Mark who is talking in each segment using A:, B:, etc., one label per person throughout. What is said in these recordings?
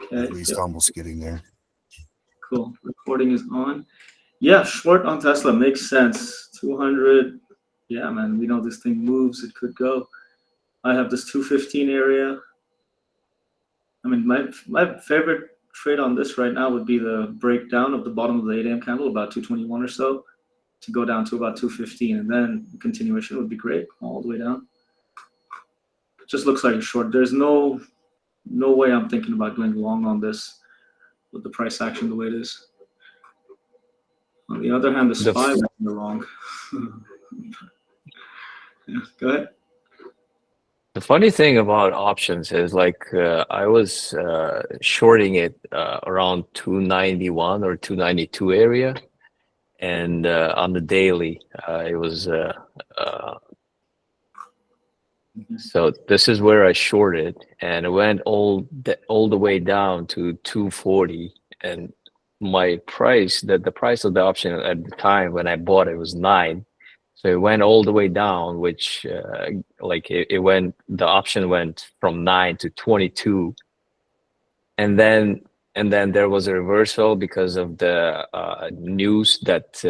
A: Okay,
B: At least almost getting there.
A: cool. Recording is on. Yeah, short on Tesla makes sense. 200. Yeah, man, we know this thing moves. It could go. I have this 215 area. I mean, my favorite trade on this right now would be the breakdown of the bottom of the 8 a.m. candle, about 221 or so, to go down to about 215, and then continuation would be great all the way down. It just looks like a short. There's no way I'm thinking about going long on this with the price action the way it is. On the other hand, the SPY went in the wrong. Yeah, go ahead.
C: The funny thing about options is like I was shorting it around 291 or 292 area, and on the daily it was so this is where I shorted, and it went all the way down to 240, and my price, the price of the option at the time when I bought it was 9. So it went all the way down, which like it went, the option went from 9 to 22, and then there was a reversal because of the news that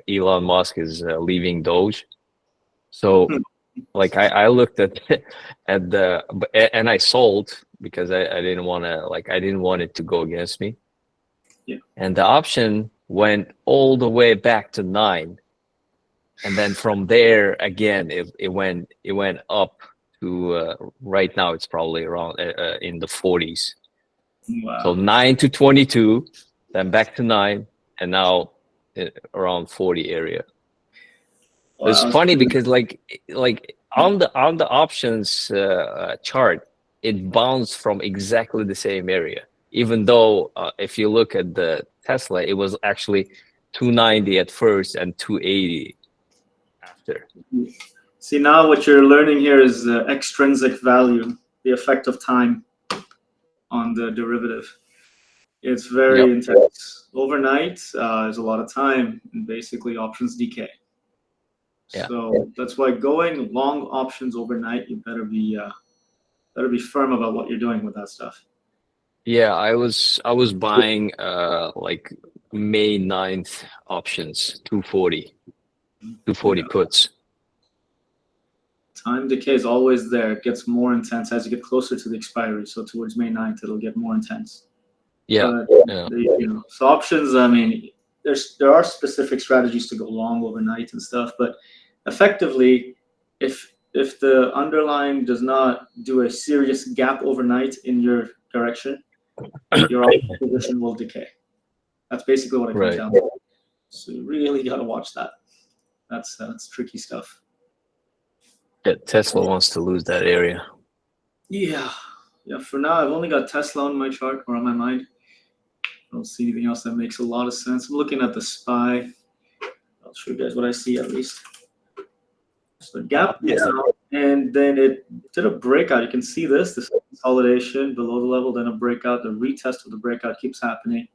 C: Elon Musk is leaving Doge. So like I looked at and I sold because I didn't want to, like, I didn't want it to go against me.
A: Yeah.
C: And the option went all the way back to 9. And then from there again, it went up to right now it's probably around in the 40s.
A: Wow.
C: So 9 to 22, then back to 9, and now around 40 area.
A: Wow.
C: It's funny because like on the options chart, it bounced from exactly the same area. Even though if you look at the Tesla, it was actually 290 at first and 280 after.
A: See, now what you're learning here is extrinsic value, the effect of time on the derivative. It's very intense. Overnight is a lot of time, and basically options decay.
C: Yeah.
A: So that's why going long options overnight, you better be firm about what you're doing with that stuff.
C: Yeah, I was buying like May 9th options, 240
A: Yeah.
C: puts.
A: Time decay is always there. It gets more intense as you get closer to the expiry. So towards May 9th, it'll get more intense.
C: Yeah.
A: So options, I mean, there are specific strategies to go long overnight and stuff, but effectively, if the underlying does not do a serious gap overnight in your direction, your option position will decay. That's basically what it comes down to. So you really got to watch that. That's tricky stuff.
C: Yeah, Tesla wants to lose that area.
A: Yeah. For now, I've only got Tesla on my chart or on my mind. I don't see anything else that makes a lot of sense. I'm looking at the SPY. I'll show you guys what I see at least. So the gap is out, and then it did a breakout. You can see this consolidation below the level, then a breakout. The retest of the breakout keeps happening.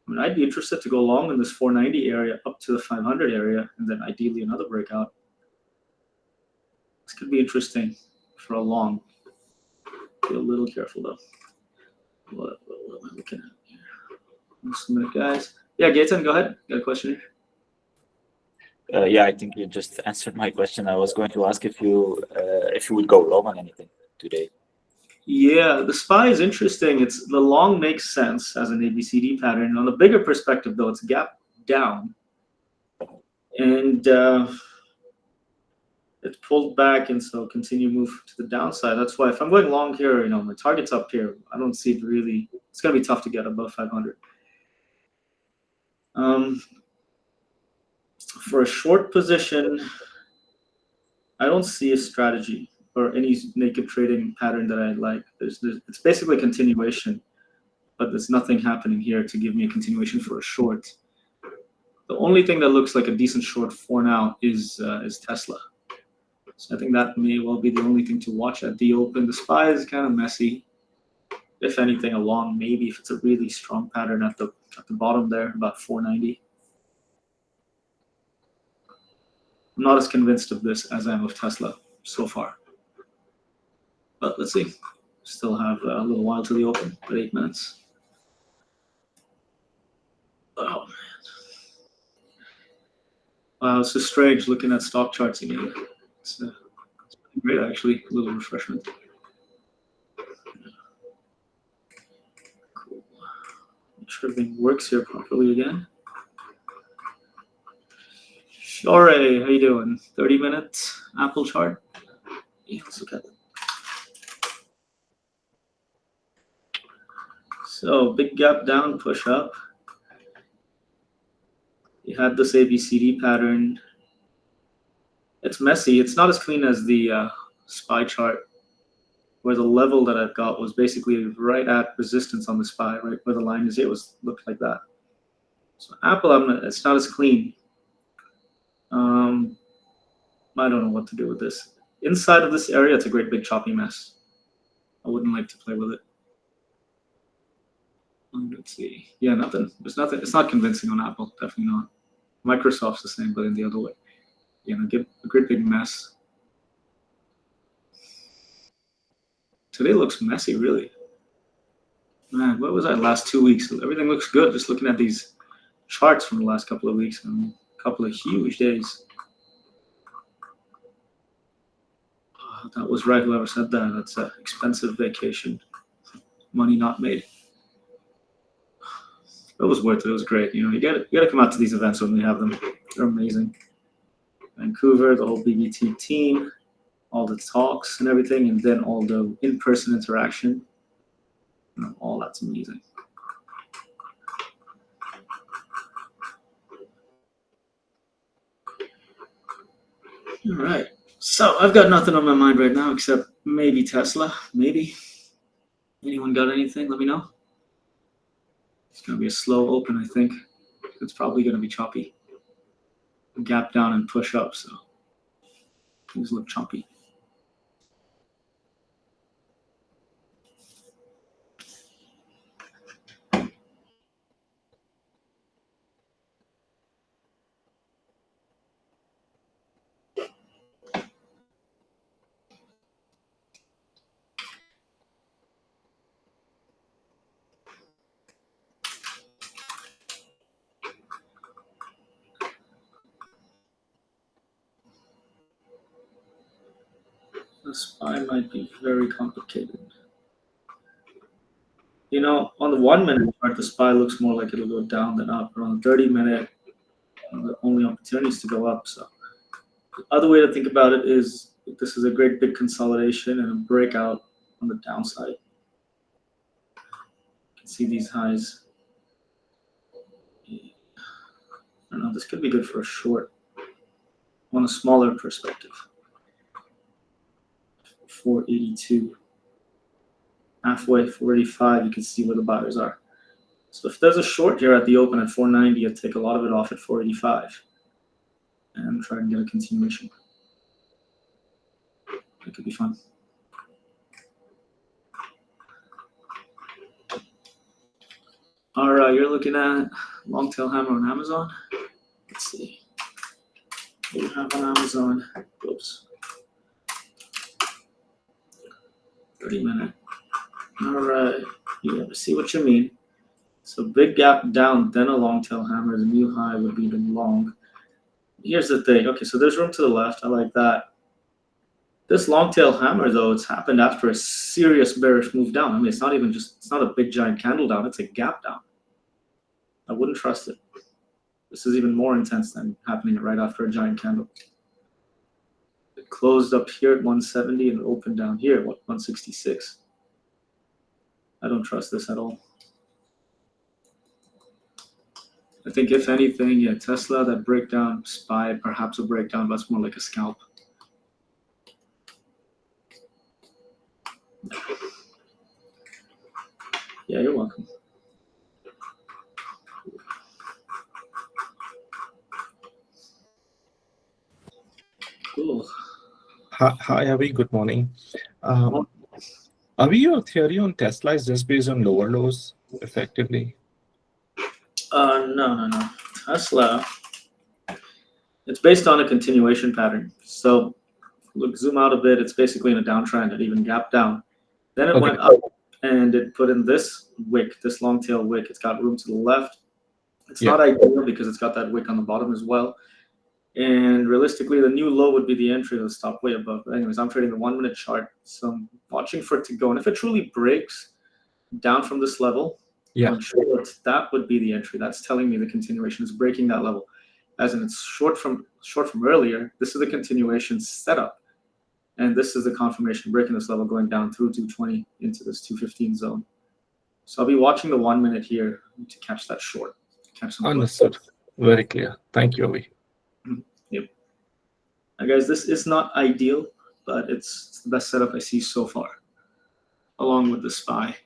A: I mean, I'd be interested to go long in this 490 area up to the 500 area, and then ideally another breakout. This could be interesting for a long. Be a little careful though. What am I looking at here? Just a minute, guys. Yeah, Gaten, go ahead. Got a question here?
D: Yeah, I think you just answered my question. I was going to ask if you would go long on anything today.
A: Yeah, the SPY is interesting. It's the long makes sense as an ABCD pattern. On the bigger perspective, though, it's gap down, and it pulled back, and so continue move to the downside. That's why if I'm going long here, my target's up here. I don't see it really. It's gonna be tough to get above 500. For a short position, I don't see a strategy or any naked trading pattern that I like. It's basically a continuation, but there's nothing happening here to give me a continuation for a short. The only thing that looks like a decent short for now is Tesla. So I think that may well be the only thing to watch at the open. The SPY is kind of messy. If anything, a long maybe if it's a really strong pattern at the bottom there, about 490. I'm not as convinced of this as I am of Tesla so far. But let's see. Still have a little while to the open, but 8 minutes. Oh man. Wow, it's just strange looking at stock charts again. It's great, actually. A little refreshment. Cool. Make sure everything works here properly again. Shore, how you doing? 30 minutes Apple chart. Yeah, let's look at it. So big gap down, push up. You had this ABCD pattern. It's messy. It's not as clean as the SPY chart, where the level that I've got was basically right at resistance on the SPY, right where the line is here looked like that. So Apple, it's not as clean. I don't know what to do with this. Inside of this area, it's a great big choppy mess. I wouldn't like to play with it. Let's see. Yeah, nothing. There's nothing. It's not convincing on Apple. Definitely not. Microsoft's the same, but in the other way. Give a great big mess. Today looks messy, really. Man, what was that last 2 weeks? Everything looks good. Just looking at these charts from the last couple of weeks. A couple of huge days. Oh, that was right. Whoever said that. That's an expensive vacation. Money not made. It was worth it. It was great. You gotta come out to these events when we have them. They're amazing. Vancouver, the whole BBT team, all the talks and everything, and then all the in-person interaction. All that's amazing. All right. So I've got nothing on my mind right now except maybe Tesla. Maybe. Anyone got anything? Let me know. It's going to be a slow open, I think. It's probably going to be choppy. Gap down and push up, so things look choppy. The SPY might be very complicated. On the 1 minute chart, the SPY looks more like it'll go down than up. But on the 30 minute, the only opportunity is to go up. So the other way to think about it is this is a great big consolidation and a breakout on the downside. You can see these highs. I don't know, this could be good for a short on a smaller perspective. 482. Halfway, 485, you can see where the buyers are. So if there's a short here at the open at 490, I'd take a lot of it off at 485 and try and get a continuation. It could be fun. All right, you're looking at long tail hammer on Amazon. Let's see. What do we have on Amazon? Oops. 30 minute. All right. Yeah, I see what you mean. So big gap down, then a long tail hammer. The new high would be the long. Here's the thing. Okay, so there's room to the left. I like that. This long tail hammer, though, it's happened after a serious bearish move down. I mean, it's not a big giant candle down. It's a gap down. I wouldn't trust it. This is even more intense than happening right after a giant candle. It closed up here at 170 and opened down here at 166. I don't trust this at all. I think if anything, yeah, Tesla, that breakdown, SPY, perhaps a breakdown, but it's more like a scalp. Yeah, you're welcome. Cool.
B: Hi, Avi. Good morning. Avi, your theory on Tesla is just based on lower lows, effectively?
A: No. Tesla, it's based on a continuation pattern. So look, zoom out a bit. It's basically in a downtrend and even gap down. Then it
B: Okay.
A: went up and it put in this wick, this long tail wick. It's got room to the left. It's
B: Yeah.
A: not ideal because it's got that wick on the bottom as well. And realistically, the new low would be the entry of the stop way above. But anyways, I'm trading the 1 minute chart. So I'm watching for it to go. And if it truly breaks down from this level,
B: Yeah.
A: on short, that would be the entry. That's telling me the continuation is breaking that level. As in it's short from earlier. This is the continuation setup. And this is the confirmation breaking this level going down through 220 into this 215 zone. So I'll be watching the 1 minute here to catch that short. Catch some
B: Understood. Very clear. Thank you, Avi.
A: Yep. Now guys, this is not ideal, but it's the best setup I see so far, along with the SPY.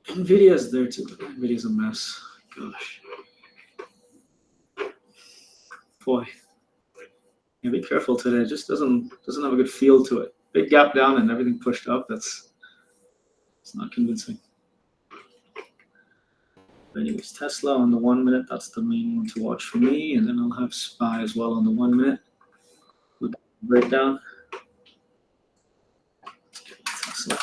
A: NVIDIA's there too, but NVIDIA's a mess. Gosh. Boy. Yeah, be careful today. It just doesn't have a good feel to it. Big gap down and everything pushed up. It's not convincing. But anyways, Tesla on the 1 minute, that's the main one to watch for me. And then I'll have SPY as well on the 1 minute. Breakdown. Tesla.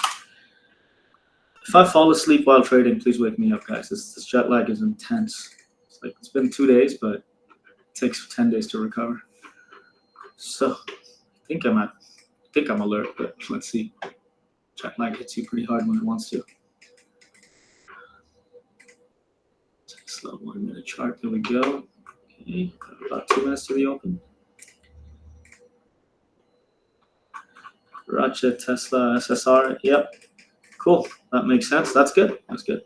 A: If I fall asleep while trading, please wake me up, guys. This jet lag is intense. It's been 2 days, but it takes 10 days to recover. So I think I'm alert, but let's see. Jet lag hits you pretty hard when it wants to. Tesla 1 minute chart. There we go. Okay, got about 2 minutes to the open. Ratchet, Tesla, SSR. Yep. Cool. That makes sense. That's good. That's good.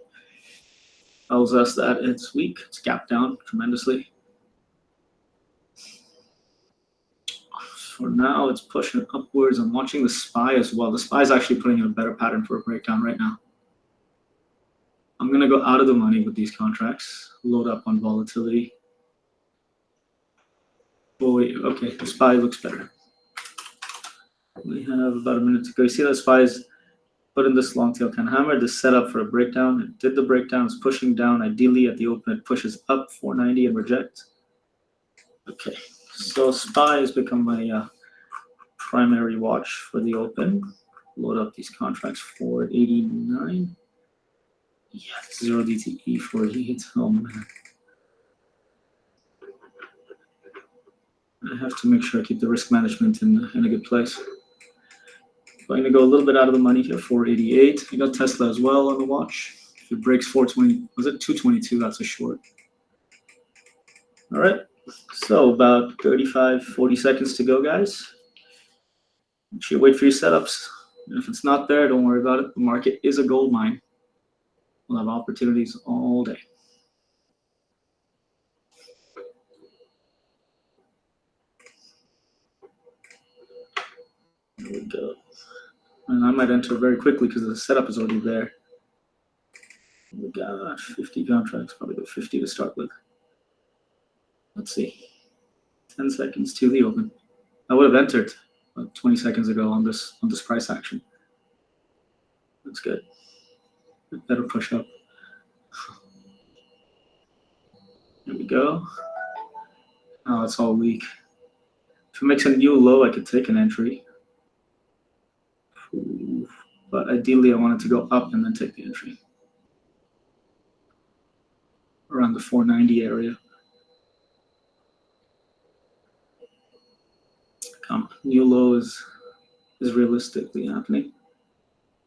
A: Tells us that it's weak. It's gapped down tremendously. For now, it's pushing upwards. I'm watching the SPY as well. The SPY is actually putting in a better pattern for a breakdown right now. I'm going to go out of the money with these contracts. Load up on volatility. Boy, okay, the SPY looks better. We have about a minute to go. You see that SPY is put in this long tail kind of hammer. This set up for a breakdown. It did the breakdown. It's pushing down. Ideally, at the open, it pushes up 490 and rejects. Okay, so SPY has become my primary watch for the open. Load up these contracts. 489. Yeah, 0 DTE 48. Oh man. I have to make sure I keep the risk management in a good place. I'm going to go a little bit out of the money here, 488. I got Tesla as well on the watch. If it breaks 420, was it 222? That's a short. All right, so about 35, 40 seconds to go, guys. Make sure you wait for your setups. And if it's not there, don't worry about it. The market is a gold mine. We'll have opportunities all day. There we go. And I might enter very quickly because the setup is already there. We got 50 contracts, probably go 50 to start with. Let's see. 10 seconds to the open. I would have entered about 20 seconds ago on this price action. That's good. Better push up. There we go. Oh, it's all weak. If it makes a new low, I could take an entry. But ideally, I want it to go up and then take the entry. Around the 490 area. Come, new low is realistically happening.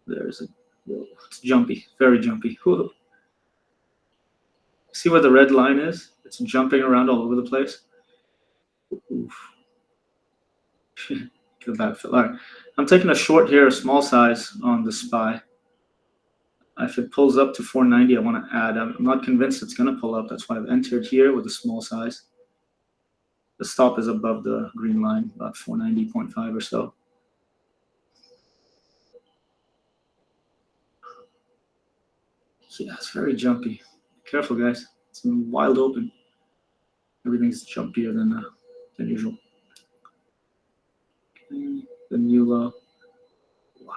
A: There's a, whoa, it's jumpy, very jumpy. Whoa. See where the red line is? It's jumping around all over the place. Oof. Get a bad feel. All right, I'm taking a short here, a small size on the SPY. If it pulls up to 490, I want to add. I'm not convinced it's going to pull up. That's why I've entered here with a small size. The stop is above the green line, about 490.5 or so. Yeah, it's very jumpy. Careful, guys. It's wild open. Everything's jumpier than usual. Okay, the new low. Wow.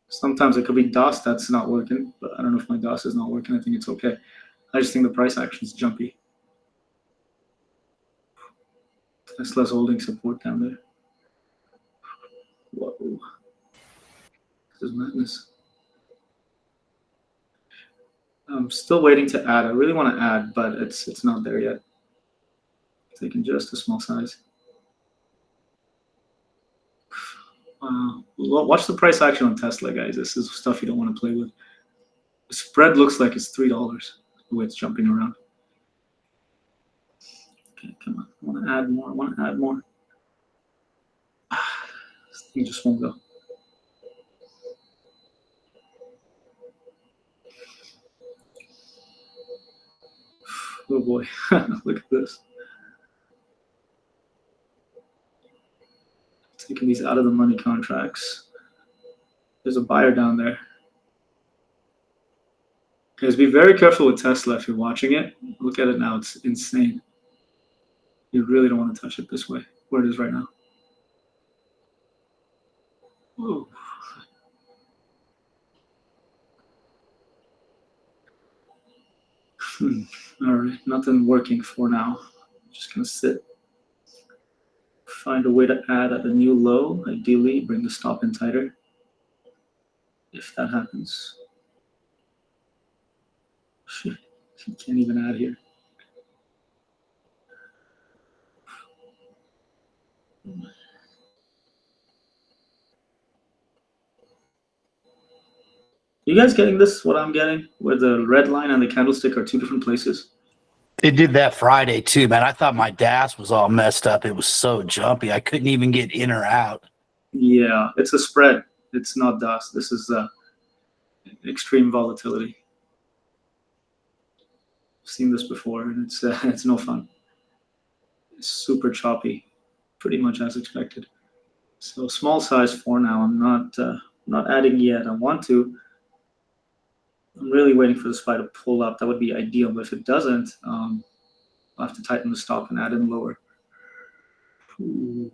A: Sometimes it could be DOS that's not working, but I don't know if my DOS is not working. I think it's okay. I just think the price action is jumpy. Tesla's holding support down there. Whoa. This is madness. I'm still waiting to add. I really want to add, but it's not there yet. Taking just a small size. Wow. Watch the price action on Tesla, guys. This is stuff you don't want to play with. The spread looks like it's $3 the way it's jumping around. Okay, come on. I want to add more. I want to add more. This thing just won't go. Oh boy. Look at this. Taking these out of the money contracts. There's a buyer down there. Guys, be very careful with Tesla if you're watching it. Look at it now. It's insane. You really don't want to touch it this way, where it is right now. Whoa. All right, nothing working for now. Just gonna sit. Find a way to add at a new low. Ideally, bring the stop in tighter. If that happens. Shit, you can't even add here. You guys getting this? What I'm getting? Where the red line and the candlestick are two different places?
E: It did that Friday too, man. I thought my DAS was all messed up. It was so jumpy. I couldn't even get in or out.
A: Yeah, it's a spread. It's not dust. This is extreme volatility. I've seen this before, and it's no fun. It's super choppy, pretty much as expected. So small size for now. I'm not adding yet. I want to. I'm really waiting for the SPY to pull up. That would be ideal, but if it doesn't, I'll have to tighten the stop and add in lower. Ooh.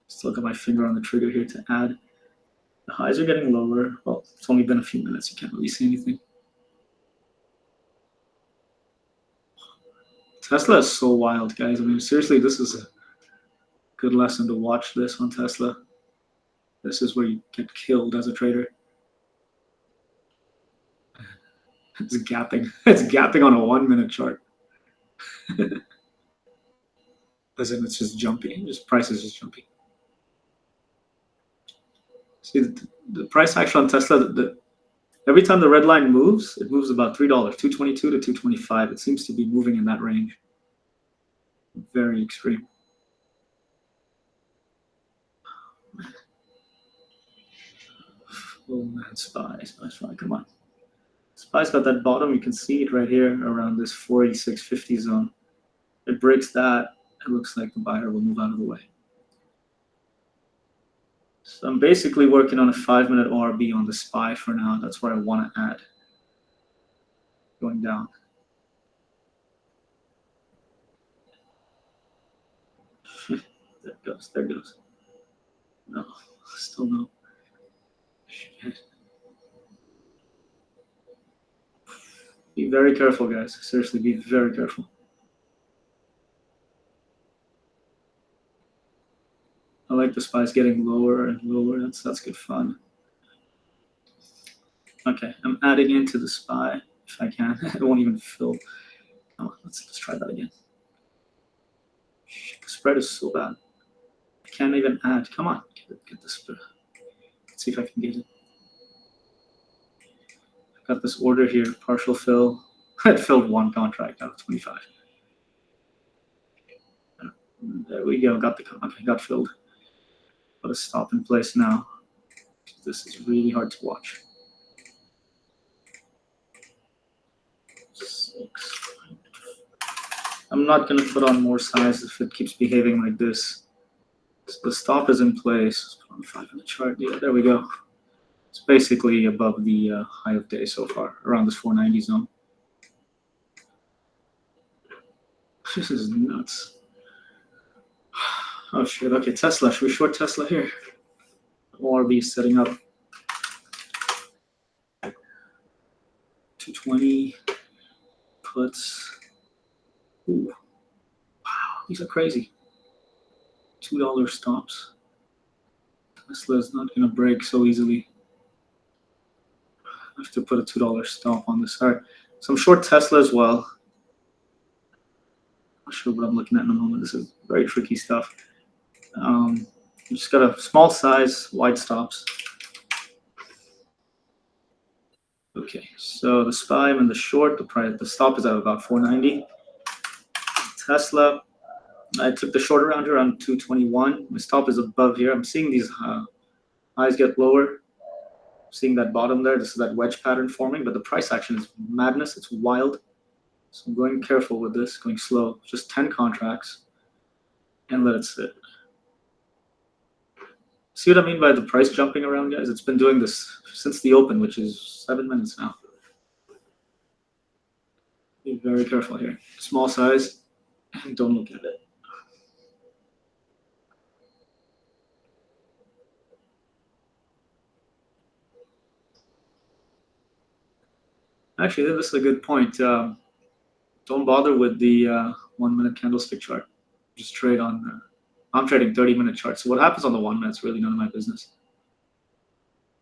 A: Still got my finger on the trigger here to add. The highs are getting lower. Well, it's only been a few minutes. You can't really see anything. Tesla is so wild, guys. I mean, seriously, this is a good lesson to watch this on Tesla. This is where you get killed as a trader. It's gapping. It's gapping on a 1 minute chart. Listen, it's just jumping. Just price is just jumping. See, the price action on Tesla, every time the red line moves, it moves about $3, $2.22 to $2.25. It seems to be moving in that range. Very extreme. Oh man, SPY, come on. SPY's got that bottom, you can see it right here around this 486.50 zone. It breaks that, it looks like the buyer will move out of the way. So I'm basically working on a 5 minute ORB on the SPY for now. That's where I want to add. Going down. There it goes, there it goes. No, still no. Shit. Be very careful, guys. Seriously, be very careful. I like the SPY's getting lower and lower. That's good fun. Okay, I'm adding into the SPY if I can. It won't even fill. Oh, let's try that again. Shit, the spread is so bad. I can't even add. Come on, get the spread. Let's see if I can get it. I've got this order here, partial fill. I filled one contract out of 25. There we go. Got filled. Put a stop in place now. This is really hard to watch. 6. I'm not going to put on more size if it keeps behaving like this. So the stop is in place. Let's put on the 5 minute chart. Yeah, there we go. It's basically above the high of day so far, around this 490 zone. This is nuts. Oh shit, okay, Tesla. Should we short Tesla here? ORB setting up. 220. puts. Ooh, wow, these are crazy. $2 stops. Tesla is not going to break so easily. I have to put a $2 stop on this. All right, so I'm short Tesla as well. Not sure what I'm looking at in a moment. This is very tricky stuff. Just got a small size, wide stops. Okay, so the SPY I'm in the short. The stop is at about 490. Tesla, I took the short around here around 221. My stop is above here. I'm seeing these highs get lower. Seeing that bottom there. This is that wedge pattern forming, but the price action is madness. It's wild. So I'm going careful with this, going slow. Just 10 contracts and let it sit. See what I mean by the price jumping around, guys? It's been doing this since the open, which is 7 minutes now. Be very careful here. Small size, and don't look at it. Actually, this is a good point. Don't bother with the 1 minute candlestick chart. Just trade on. I'm trading 30-minute charts. So what happens on the 1 minute is really none of my business.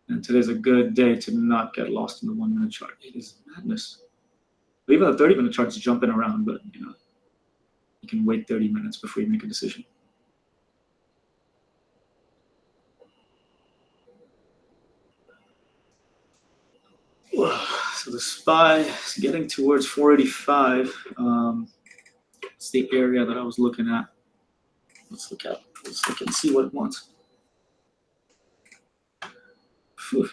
A: And today's a good day to not get lost in the 1 minute chart. It is madness. But even the 30-minute chart's jumping around, but you can wait 30 minutes before you make a decision. So the SPY is getting towards 485. It's the area that I was looking at. Let's look and see what it wants. Whew.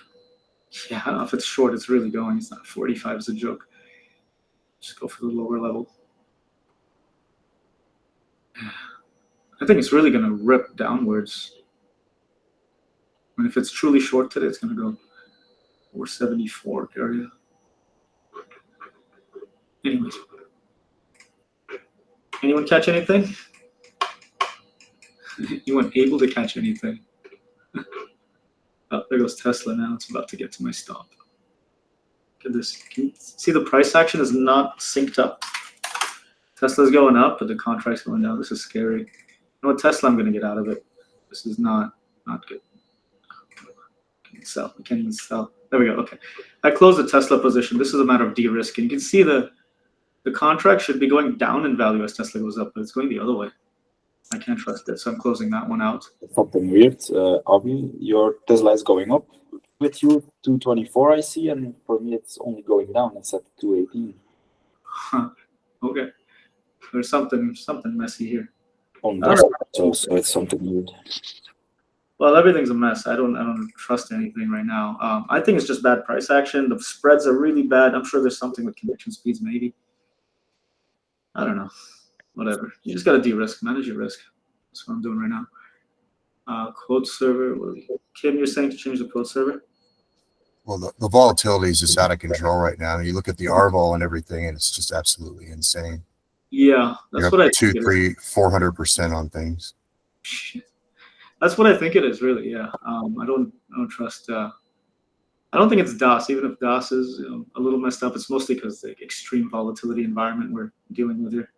A: Yeah, I don't know if it's short. It's really going. It's not 45 is a joke. Just go for the lower level. I think it's really going to rip downwards. And if it's truly short today, it's going to go 474 area. Anyways. Anyone catch anything? Anyone able to catch anything? Oh, there goes Tesla now. It's about to get to my stop. Look at this. Can you see the price action is not synced up? Tesla's going up, but the contract's going down. This is scary. You know what, Tesla, I'm going to get out of it. This is not good. Can't sell. I can't even sell. There we go. Okay. I closed the Tesla position. This is a matter of de-risking. You can see the contract should be going down in value as Tesla goes up, but it's going the other way. I can't trust it, so I'm closing that one out.
D: Something weird. Avi, your Tesla is going up with you 224, I see, and for me it's only going down. It's at 218.
A: Huh. Okay. There's something messy here.
D: On this, so it's something weird.
A: Well, everything's a mess. I don't trust anything right now. I think it's just bad price action. The spreads are really bad. I'm sure there's something with connection speeds, maybe. I don't know. Whatever. You just got to de-risk, manage your risk. That's what I'm doing right now. Quote server. Kim, you're saying to change the quote server?
F: Well, the volatility is just out of control right now. You look at the RVOL and everything, and it's just absolutely insane.
A: Yeah, that's what I think.
F: 200, 300, 400% on things.
A: Shit. That's what I think it is, really. Yeah. I don't trust. I don't think it's DOS. Even if DOS is a little messed up, it's mostly because the extreme volatility environment we're dealing with here.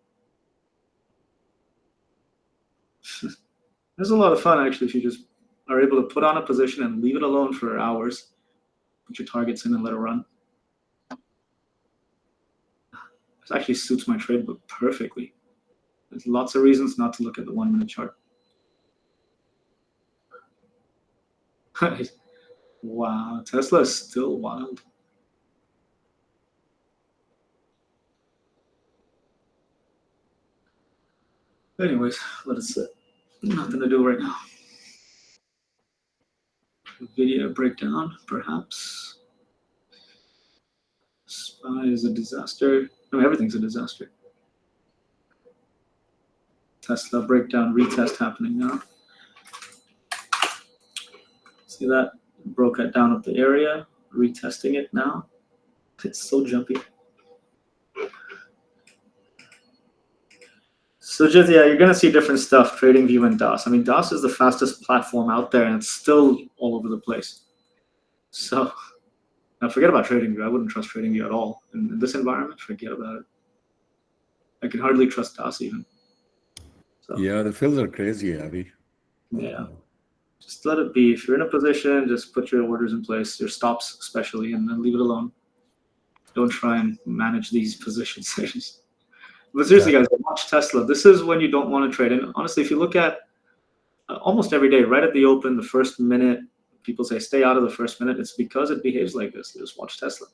A: There's a lot of fun, actually, if you just are able to put on a position and leave it alone for hours, put your targets in and let it run. This actually suits my trade book perfectly. There's lots of reasons not to look at the 1 minute chart. Wow, Tesla is still wild. Anyways, let it sit. Nothing to do right now. Video breakdown, perhaps. SPY is a disaster. No, everything's a disaster. Tesla breakdown retest happening now. See that? Broke it down up the area. Retesting it now. It's so jumpy. So just, yeah, you're going to see different stuff, TradingView and DOS. I mean, DOS is the fastest platform out there, and it's still all over the place. So now forget about TradingView. I wouldn't trust TradingView at all. In this environment, forget about it. I can hardly trust DAS even. So,
G: Yeah, the fills are crazy, Avi.
A: yeah. Just let it be. If you're in a position, just put your orders in place, your stops especially, and then leave it alone. Don't try and manage these positions. But seriously, guys, watch Tesla. This is when you don't want to trade. And honestly, if you look at almost every day, right at the open, the first minute, people say stay out of the first minute. It's because it behaves like this. Just watch Tesla.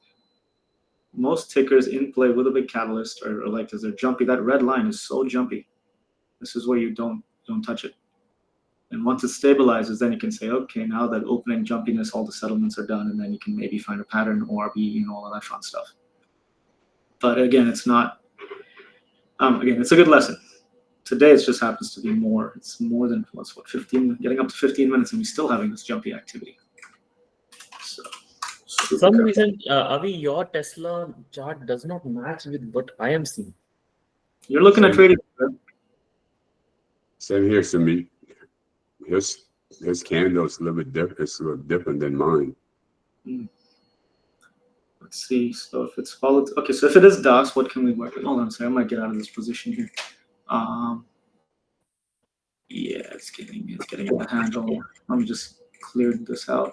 A: Most tickers in play with a big catalyst are like this. They're jumpy. That red line is so jumpy. This is where you don't touch it. And once it stabilizes, then you can say, okay, now that opening jumpiness, all the settlements are done, and then you can maybe find a pattern, ORB, and all of that fun stuff. But again, it's not. Again, it's a good lesson. Today, it just happens to be more. It's more than what 15, getting up to 15 minutes, and we're still having this jumpy activity. So,
H: For some reason, Avi, your Tesla chart does not match with what I am seeing.
A: you're looking at trading.
G: Same here, Sami. His candle's a little bit different. It's a little different than mine.
A: Let's see. So if it's followed, okay. So if it is DAS, what can we work with? Hold on a second. I might get out of this position here. Yeah, it's getting out of hand. Let me just clear this out.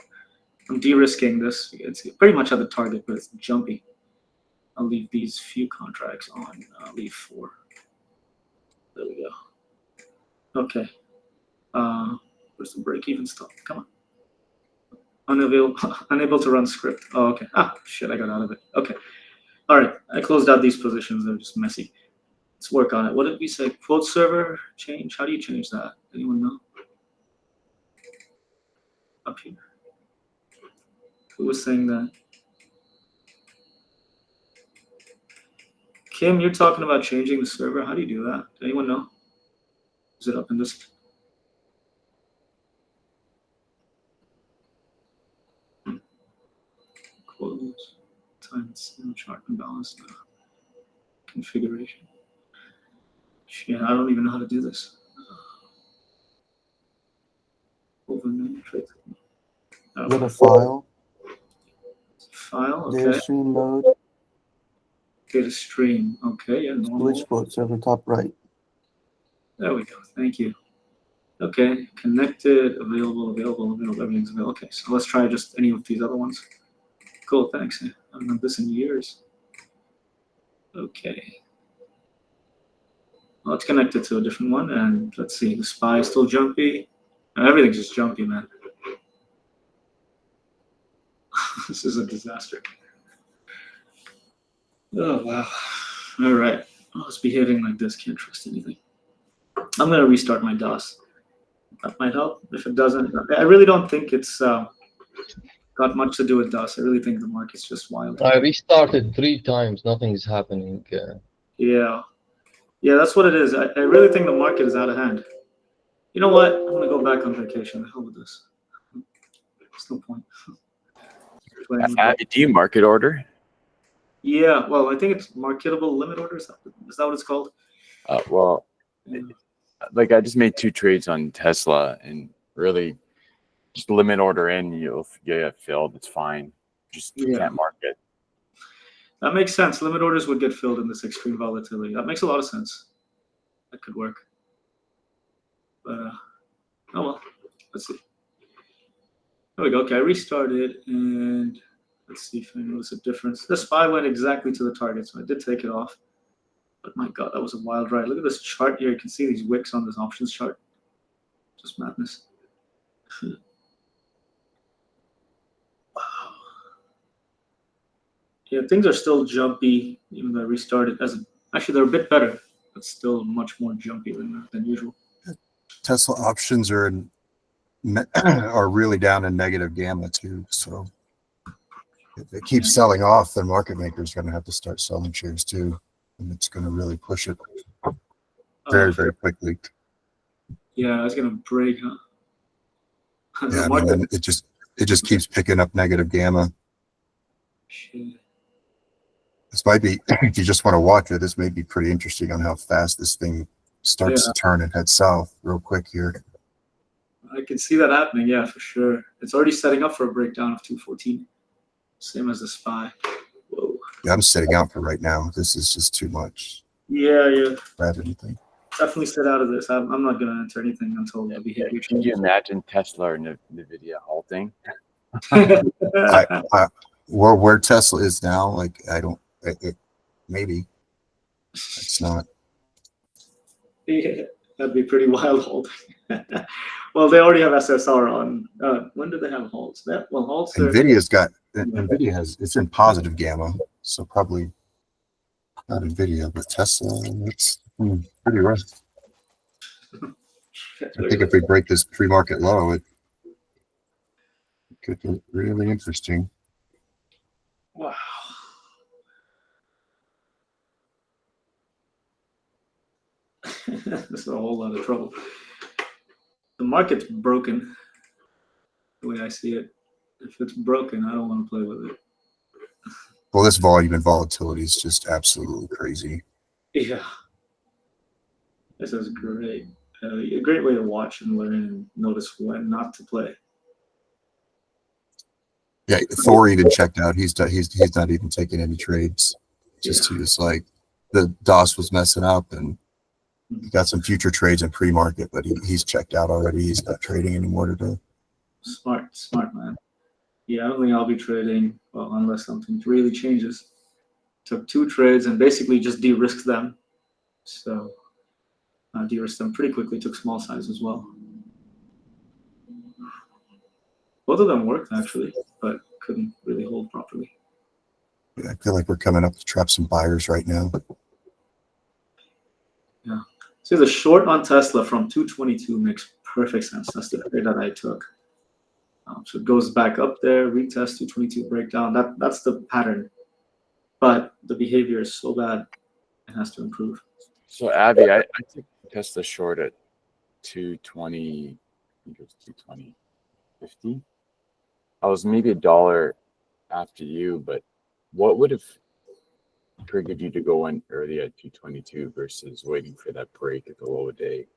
A: I'm de-risking this. It's pretty much at the target, but it's jumpy. I'll leave these few contracts on. I'll leave 4. There we go. Okay. Where's the break-even stop? Come on. Unable to run script. Oh, okay. Shit, I got out of it. Okay. All right. I closed out these positions. They're just messy. Let's work on it. What did we say? Quote server change. How do you change that? Anyone know? Up here. Who was saying that? Kim, you're talking about changing the server. How do you do that? Does anyone know? Is it up in this? Close. Time chart and balance configuration. Shit, I don't even know how to do this. Open trade.
I: Little file,
A: File,
I: data
A: okay.
I: stream mode,
A: Data stream, okay. Yeah, normal.
I: switch quote server top right.
A: There we go. Thank you. Okay, connected, available, everything's available. Okay, so let's try just any of these other ones. Cool, thanks. I haven't done this in years. Okay. Well, it's connected to a different one, and let's see, the SPY is still jumpy. Everything's just jumpy, man. This is a disaster. Oh, wow. All right. Oh, it's behaving like this. Can't trust anything. I'm going to restart my DOS. That might help. If it doesn't, I really don't think it's got much to do with DOS. I really think the market's just wild.
J: I restarted 3 times. Nothing is happening.
A: Yeah. Yeah, that's what it is. I really think the market is out of hand. You know what? I'm going to go back on vacation. The hell with this. There's no point.
K: Do you market order?
A: Yeah, well, I think it's marketable limit order. Is that what it's called?
K: Well,
A: Yeah.
K: like I just made 2 trades on Tesla, and really just limit order in, you'll get filled. It's fine. Just can't market.
A: That makes sense. Limit orders would get filled in this extreme volatility. That makes a lot of sense. That could work. But oh well, let's see. There we go. Okay, I restarted, and let's see if I notice a difference. The SPY went exactly to the target, so I did take it off. But my God, that was a wild ride. Look at this chart here. You can see these wicks on this options chart. Just madness. Wow. Yeah, things are still jumpy, even though I restarted. Actually, they're a bit better, but still much more jumpy than usual.
F: Tesla options are really down in negative gamma too. So if it keeps selling off, then market makers are going to have to start selling shares too, and it's going to really push it very, very quickly.
A: Yeah, it's going to break, huh?
F: Yeah, I mean, then it just keeps picking up negative gamma.
A: Shit.
F: This might be, if you just want to watch it, this may be pretty interesting on how fast this thing starts to turn and head south real quick here.
A: I can see that happening, yeah, for sure. It's already setting up for a breakdown of 214. Same as the SPY. Whoa.
F: Yeah, I'm sitting out for right now. This is just too much.
A: Yeah.
F: grab anything.
A: Definitely sit out of this. I'm not gonna enter anything until the behavior
K: Can you
A: changes.
K: imagine Tesla or Nvidia halting?
F: Where Tesla is now, like I don't, maybe it's not.
A: Yeah, that'd be pretty wild holding. Well, they already have SSR on. When do they have holds? Holds are.
F: Nvidia it's in positive gamma, so probably not Nvidia, but Tesla. It's pretty rough. I think if we break this pre-market low, it could get really interesting.
A: Wow. This is a whole lot of trouble. The market's broken, the way I see it. If it's broken, I don't want to play with it.
F: Well, this volume and volatility is just absolutely crazy.
A: Yeah. This is great. A great way to watch and learn and notice when not to play.
F: Yeah, Thor even checked out. He's not even taking any trades. Just he was like, the DOS was messing up, and he got some future trades in pre-market, but he's checked out already. He's not trading anymore today.
A: Smart man. Yeah, I don't think I'll be trading, well, unless something really changes. Took 2 trades and basically just de-risked them. So de-risked them pretty quickly. Took small size as well. Both of them worked actually, but couldn't really hold properly.
F: I feel like we're coming up to trap some buyers right now.
A: Yeah. See, the short on Tesla from 222 makes perfect sense. That's the trade that I took. So it goes back up there, retest 222 breakdown. That's the pattern. But the behavior is so bad, it has to improve.
K: So Avi, I took Tesla short at 220. I think it was 220.50. I was maybe $1 after you, but what would have triggered you to go in early at 222 versus waiting for that break at the low day?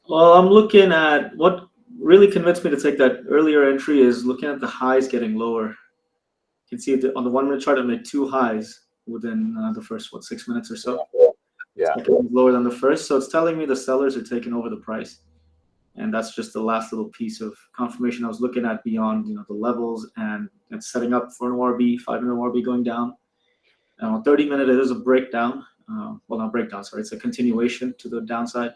A: Well, I'm looking at what really convinced me to take that earlier entry is looking at the highs getting lower. You can see on the 1 minute chart, I made 2 highs within the first 6 minutes or so.
K: Yeah.
A: It was lower than the first, so it's telling me the sellers are taking over the price, and that's just the last little piece of confirmation I was looking at beyond the levels and setting up for an ORB, 5-minute ORB going down. On 30-minute, it is a breakdown. Well, not breakdown, sorry, it's a continuation to the downside.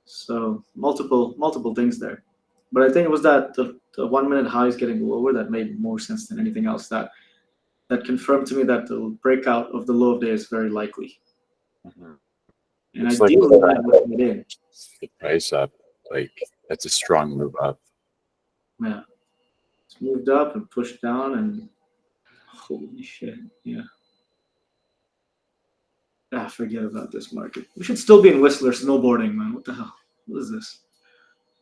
A: So multiple things there, but I think it was that the 1 minute highs getting lower that made more sense than anything else. That confirmed to me that the breakout of the low of day is very likely.
K: Mm-hmm.
A: And
K: Looks
A: ideally,
K: like
A: I'm looking it in.
K: the price up, like that's a strong move up.
A: Yeah, it's moved up and pushed down, and holy shit, yeah. Forget about this market. We should still be in Whistler snowboarding, man. What the hell? What is this?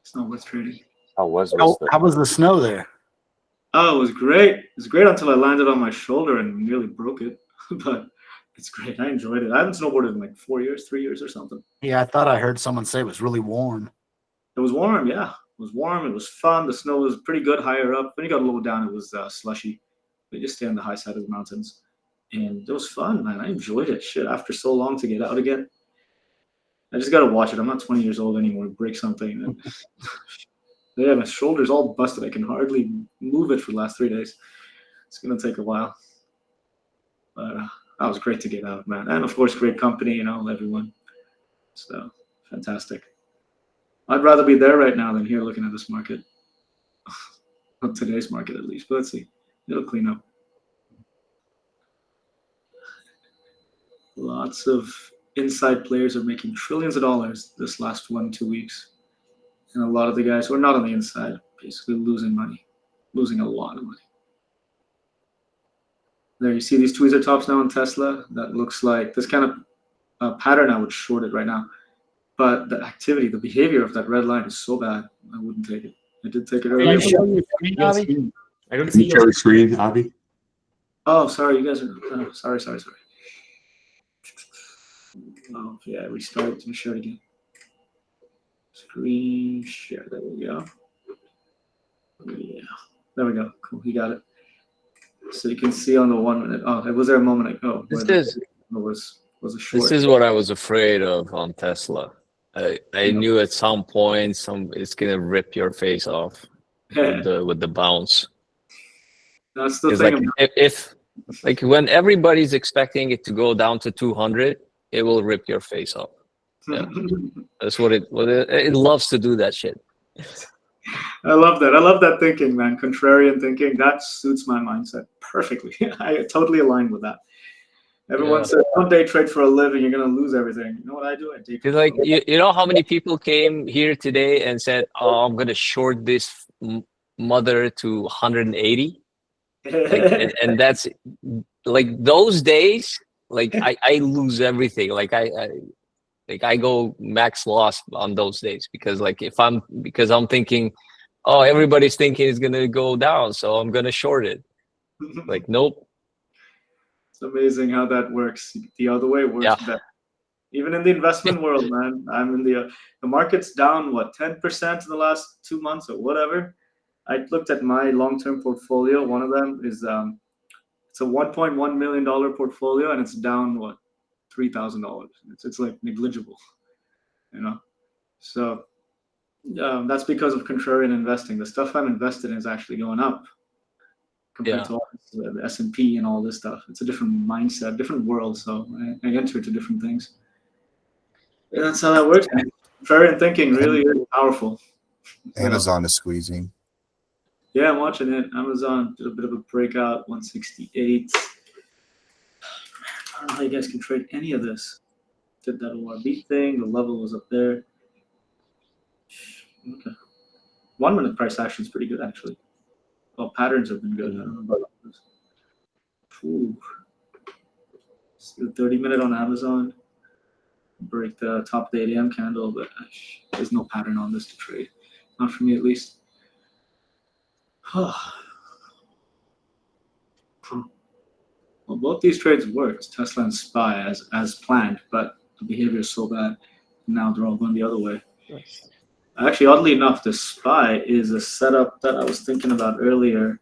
A: It's not worth trading.
E: How was the snow there?
A: Oh, it was great. It was great until I landed on my shoulder and nearly broke it. But it's great. I enjoyed it. I haven't snowboarded in like 3 years or something.
E: Yeah, I thought I heard someone say it was really warm.
A: It was warm, yeah. It was warm. It was fun. The snow was pretty good higher up. When you got a little down, it was slushy. We just stay on the high side of the mountains. And it was fun, man. I enjoyed it. Shit, after so long to get out again. I just got to watch it. I'm not 20 years old anymore. Break something. Yeah, my shoulder's all busted. I can hardly move it for the last 3 days. It's going to take a while. But that was great to get out, man. And of course, great company, everyone. So fantastic. I'd rather be there right now than here looking at this market. Not today's market, at least. But let's see. It'll clean up. Lots of inside players are making trillions of dollars this last 1-2 weeks. And a lot of the guys who are not on the inside basically losing money, losing a lot of money. There, you see these tweezer tops now on Tesla? That looks like this kind of pattern. I would short it right now. But the activity, the behavior of that red line is so bad, I wouldn't take it. I did take it earlier.
H: I don't see
G: Share the screen, Avi.
A: Oh, sorry, you guys are. Sorry. Oh, yeah, restart. Let me share it again. Screen share. There we go. Yeah, there we go. Cool, you got it. So you can see on the 1 minute. Oh, it was there a moment ago.
C: This is
A: it was was a short.
C: This is what I was afraid of on Tesla. I knew at some point it's gonna rip your face off with the bounce.
A: That's the
C: It's
A: thing.
C: like if like when everybody's expecting it to go down to 200, it will rip your face off. Yeah. That's what it loves to do, that shit.
A: I love that. I love that thinking, man. Contrarian thinking. That suits my mindset perfectly. I totally align with that. Everyone says, don't day trade for a living. You're going to lose everything. You know what I do? I day trade.
C: It's like, you know how many people came here today and said, oh, I'm going to short this mother to 180? Like, and that's like those days, like I lose everything. Like I go max loss on those days because I'm thinking, oh, everybody's thinking it's gonna go down, so I'm gonna short it. Like, nope.
A: It's amazing how that works. The other way works better. Even in the investment world, man. I'm in the market's down what 10% in the last 2 months or whatever. I looked at my long-term portfolio. One of them is it's a $1.1 million portfolio, and it's down what $3,000. It's like negligible, you know. So that's because of contrarian investing. The stuff I'm invested in is actually going up compared to the S&P and all this stuff. It's a different mindset, different world. So I enter into different things. And that's how that works. Contrarian thinking really is powerful.
F: Amazon is squeezing.
A: Yeah, I'm watching it. Amazon did a bit of a breakout, 168. I don't know how you guys can trade any of this. Did that ORB thing. The level was up there. Okay. 1 minute price action is pretty good, actually. Well, patterns have been good. I don't know about others. Ooh. Let's do 30-minute on Amazon. Break the top of the 8 a.m. candle, but there's no pattern on this to trade. Not for me, at least. Well, both these trades worked, Tesla and SPY, as planned, but the behavior is so bad. Now they're all going the other way. Actually, oddly enough, the SPY is a setup that I was thinking about earlier,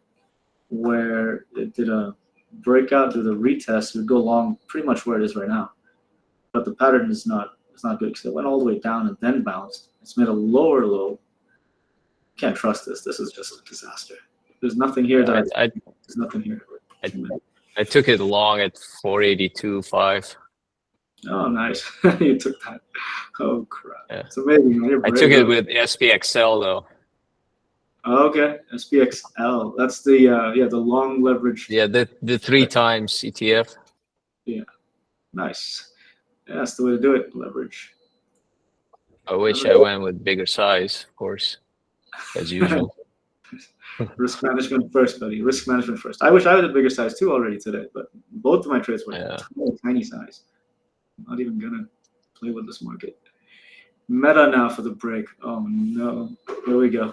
A: where it did a breakout, did a retest, it would go long pretty much where it is right now. But the pattern is not good because it went all the way down and then bounced. It's made a lower low. Can't trust this. This is just a disaster. There's nothing here there's nothing here.
C: I took it long at 482.5.
A: Oh, nice. You took that. Oh, crap.
C: Yeah.
A: It's amazing.
C: I took it with SPXL, though.
A: Oh, okay. SPXL. That's the long leverage.
C: Yeah, the 3 times ETF.
A: Yeah. Nice. Yeah, that's the way to do it. Leverage.
C: I wish I went with bigger size, of course, as usual.
A: Risk management first, buddy. Risk management first. I wish I had a bigger size too already today, but both of my trades were tiny size. I'm not even gonna play with this market. Meta now for the break. Oh no. Here we go.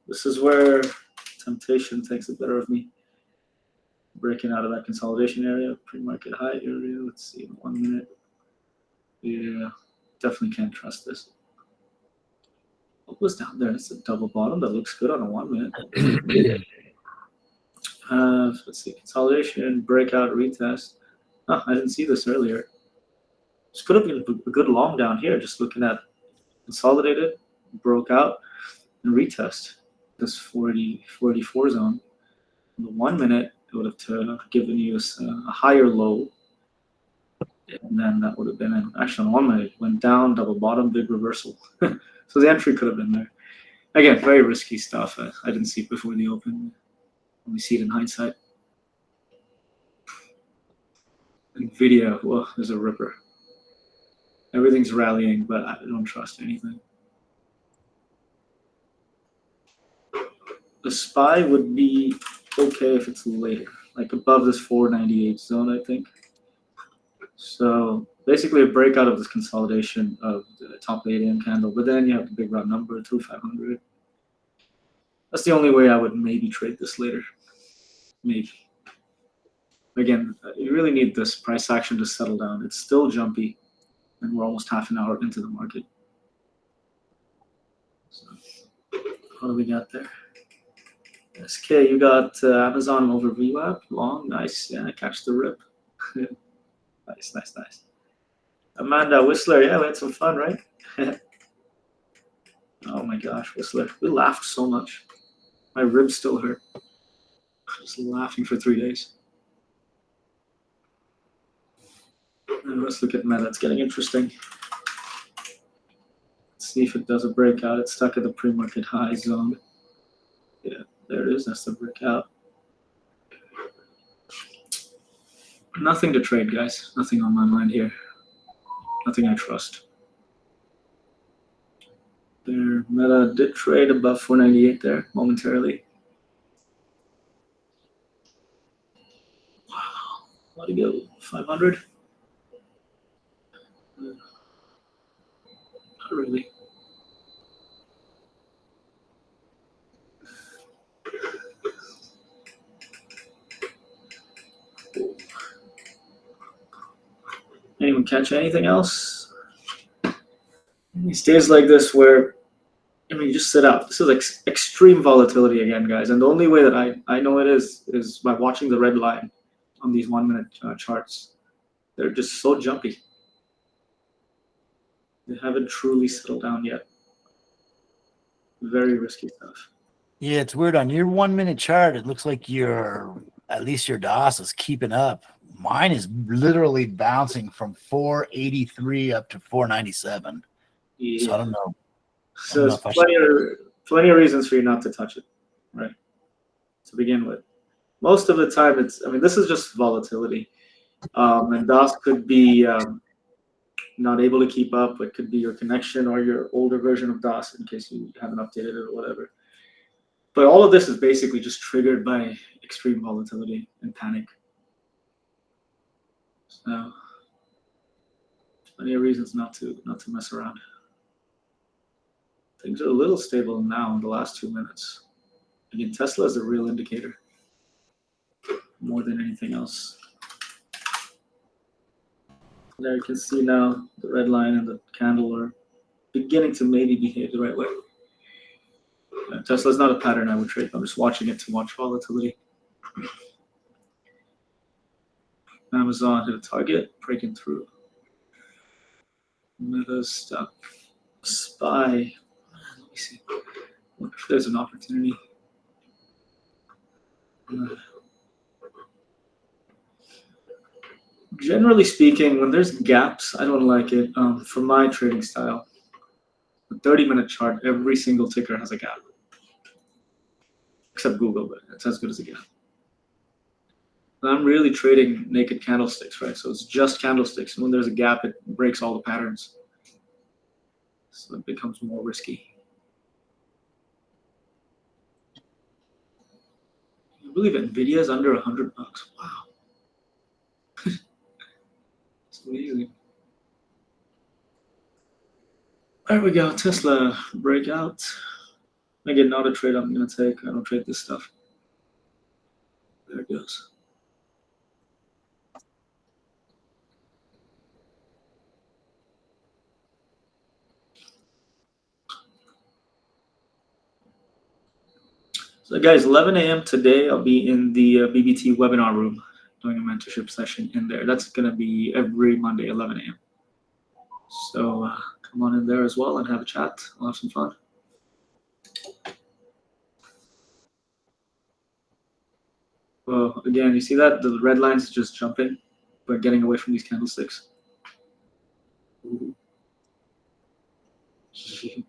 A: This is where temptation takes it better of me. Breaking out of that consolidation area, pre-market high area. Let's see, in 1 minute. Yeah, definitely can't trust this. What was down there? It's a double bottom that looks good on a 1 minute. Let's see, consolidation, breakout, retest. Oh, I didn't see this earlier. This could have been a good long down here, just looking at consolidated, broke out, and retest this 44 zone. In the 1 minute, it would have given you a higher low. And then that would have been, actually on 1 minute, went down, double bottom, big reversal. So the entry could have been there. Again, very risky stuff. I didn't see it before the open. Only see it in hindsight. NVIDIA, whoa, there's a ripper. Everything's rallying, but I don't trust anything. The SPY would be okay if it's later, like above this 498 zone, I think. So basically a breakout of this consolidation of the top 8 a.m. candle, but then you have the big round number, 2500. That's the only way I would maybe trade this later. Maybe. Again, you really need this price action to settle down. It's still jumpy, and we're almost half an hour into the market. So, what do we got there? SK, you got Amazon over VWAP, long, nice. Yeah, catch the rip. Nice. Amanda Whistler, yeah, we had some fun, right? Oh my gosh, Whistler, we laughed so much. My ribs still hurt. Just laughing for 3 days. And let's look at Meta. It's getting interesting. Let's see if it does a breakout. It's stuck at the pre-market high zone. Yeah, there it is. That's the breakout. Nothing to trade, guys. Nothing on my mind here. Nothing I trust. There, Meta did trade above 498 there momentarily. Wow, let it go. 500. Not really. Anyone catch anything else? These days like this where, I mean, you just sit out. This is extreme volatility again, guys. And the only way that I know it is by watching the red line on these 1 minute charts. They're just so jumpy. They haven't truly settled down yet. Very risky stuff.
E: Yeah, it's weird. On your 1 minute chart, it looks like at least your DOS is keeping up. Mine is literally bouncing from 483 up to 497.
A: Yeah.
E: So I don't know.
A: So there's plenty of reasons for you not to touch it, right? To begin with. Most of the time, this is just volatility. And DOS could be not able to keep up. It could be your connection or your older version of DOS in case you haven't updated it or whatever. But all of this is basically just triggered by extreme volatility and panic. So plenty of reasons not to mess around. Things are a little stable now in the last 2 minutes. Again, Tesla is a real indicator more than anything else. There you can see now the red line and the candle are beginning to maybe behave the right way. Tesla's not a pattern I would trade. I'm just watching it to watch volatility. Amazon hit a target, breaking through. Meta's stuck. SPY. Let me see. Wonder if there's an opportunity. Generally speaking, when there's gaps, I don't like it. For my trading style, the 30-minute chart, every single ticker has a gap. Except Google, but it's as good as a gap. I'm really trading naked candlesticks, right? So it's just candlesticks. And when there's a gap, it breaks all the patterns. So it becomes more risky. I believe Nvidia is under $100. Wow. It's amazing. There we go. Tesla breakout. Again, not a trade I'm going to take. I don't trade this stuff. There it goes. So guys, 11 a.m. today, I'll be in the BBT webinar room doing a mentorship session in there. That's going to be every Monday, 11 a.m. So come on in there as well and have a chat. We'll have some fun. Well, again, you see that? The red line's just jumping, but getting away from these candlesticks. Ooh.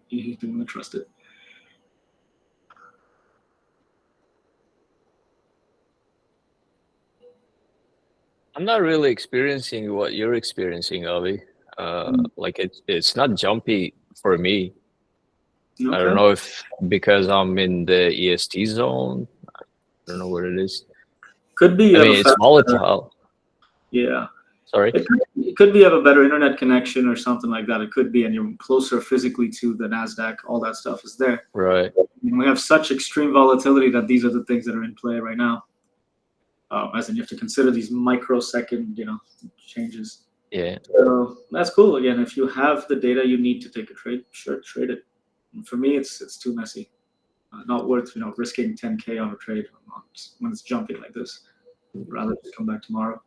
A: You don't want to trust it.
C: I'm not really experiencing what you're experiencing, Avi. Like it's not jumpy for me.
A: Okay.
C: I don't know if because I'm in the EST zone. I don't know what it is.
A: Could be.
C: I mean, it's volatile.
A: Yeah.
C: Sorry.
A: It could be you have a better internet connection or something like that. It could be, and you're closer physically to the NASDAQ. All that stuff is there.
C: Right.
A: And we have such extreme volatility that these are the things that are in play right now. As in, you have to consider these microsecond, changes.
C: Yeah.
A: So that's cool. Again, if you have the data you need to take a trade, sure, trade it. And for me, it's too messy. Not worth, risking 10K on a trade when it's jumping like this. I'd rather just come back tomorrow.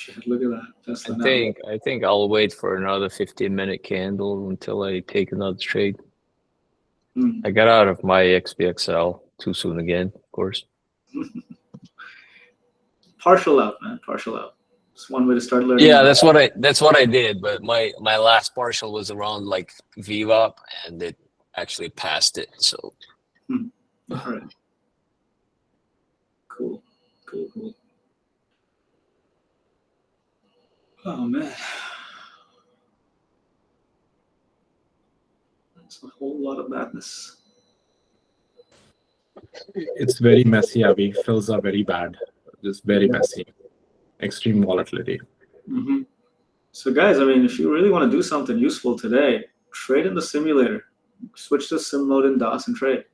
A: shit, look at that. Tesla now.
C: I think I'll wait for another 15-minute candle until I take another trade. I got out of my XPXL too soon again, of course.
A: Partial out, man. Partial out. It's one way to start learning.
C: Yeah, that's what I did. But my last partial was around like VWAP, and it actually passed it. So.
A: All right. Cool. Oh man, that's a whole lot of madness.
B: It's very messy, Avi. Fills are very bad. Just very messy. Extreme volatility.
A: Mm-hmm. So guys, I mean, if you really want to do something useful today, trade in the simulator. Switch to sim mode in DOS and trade.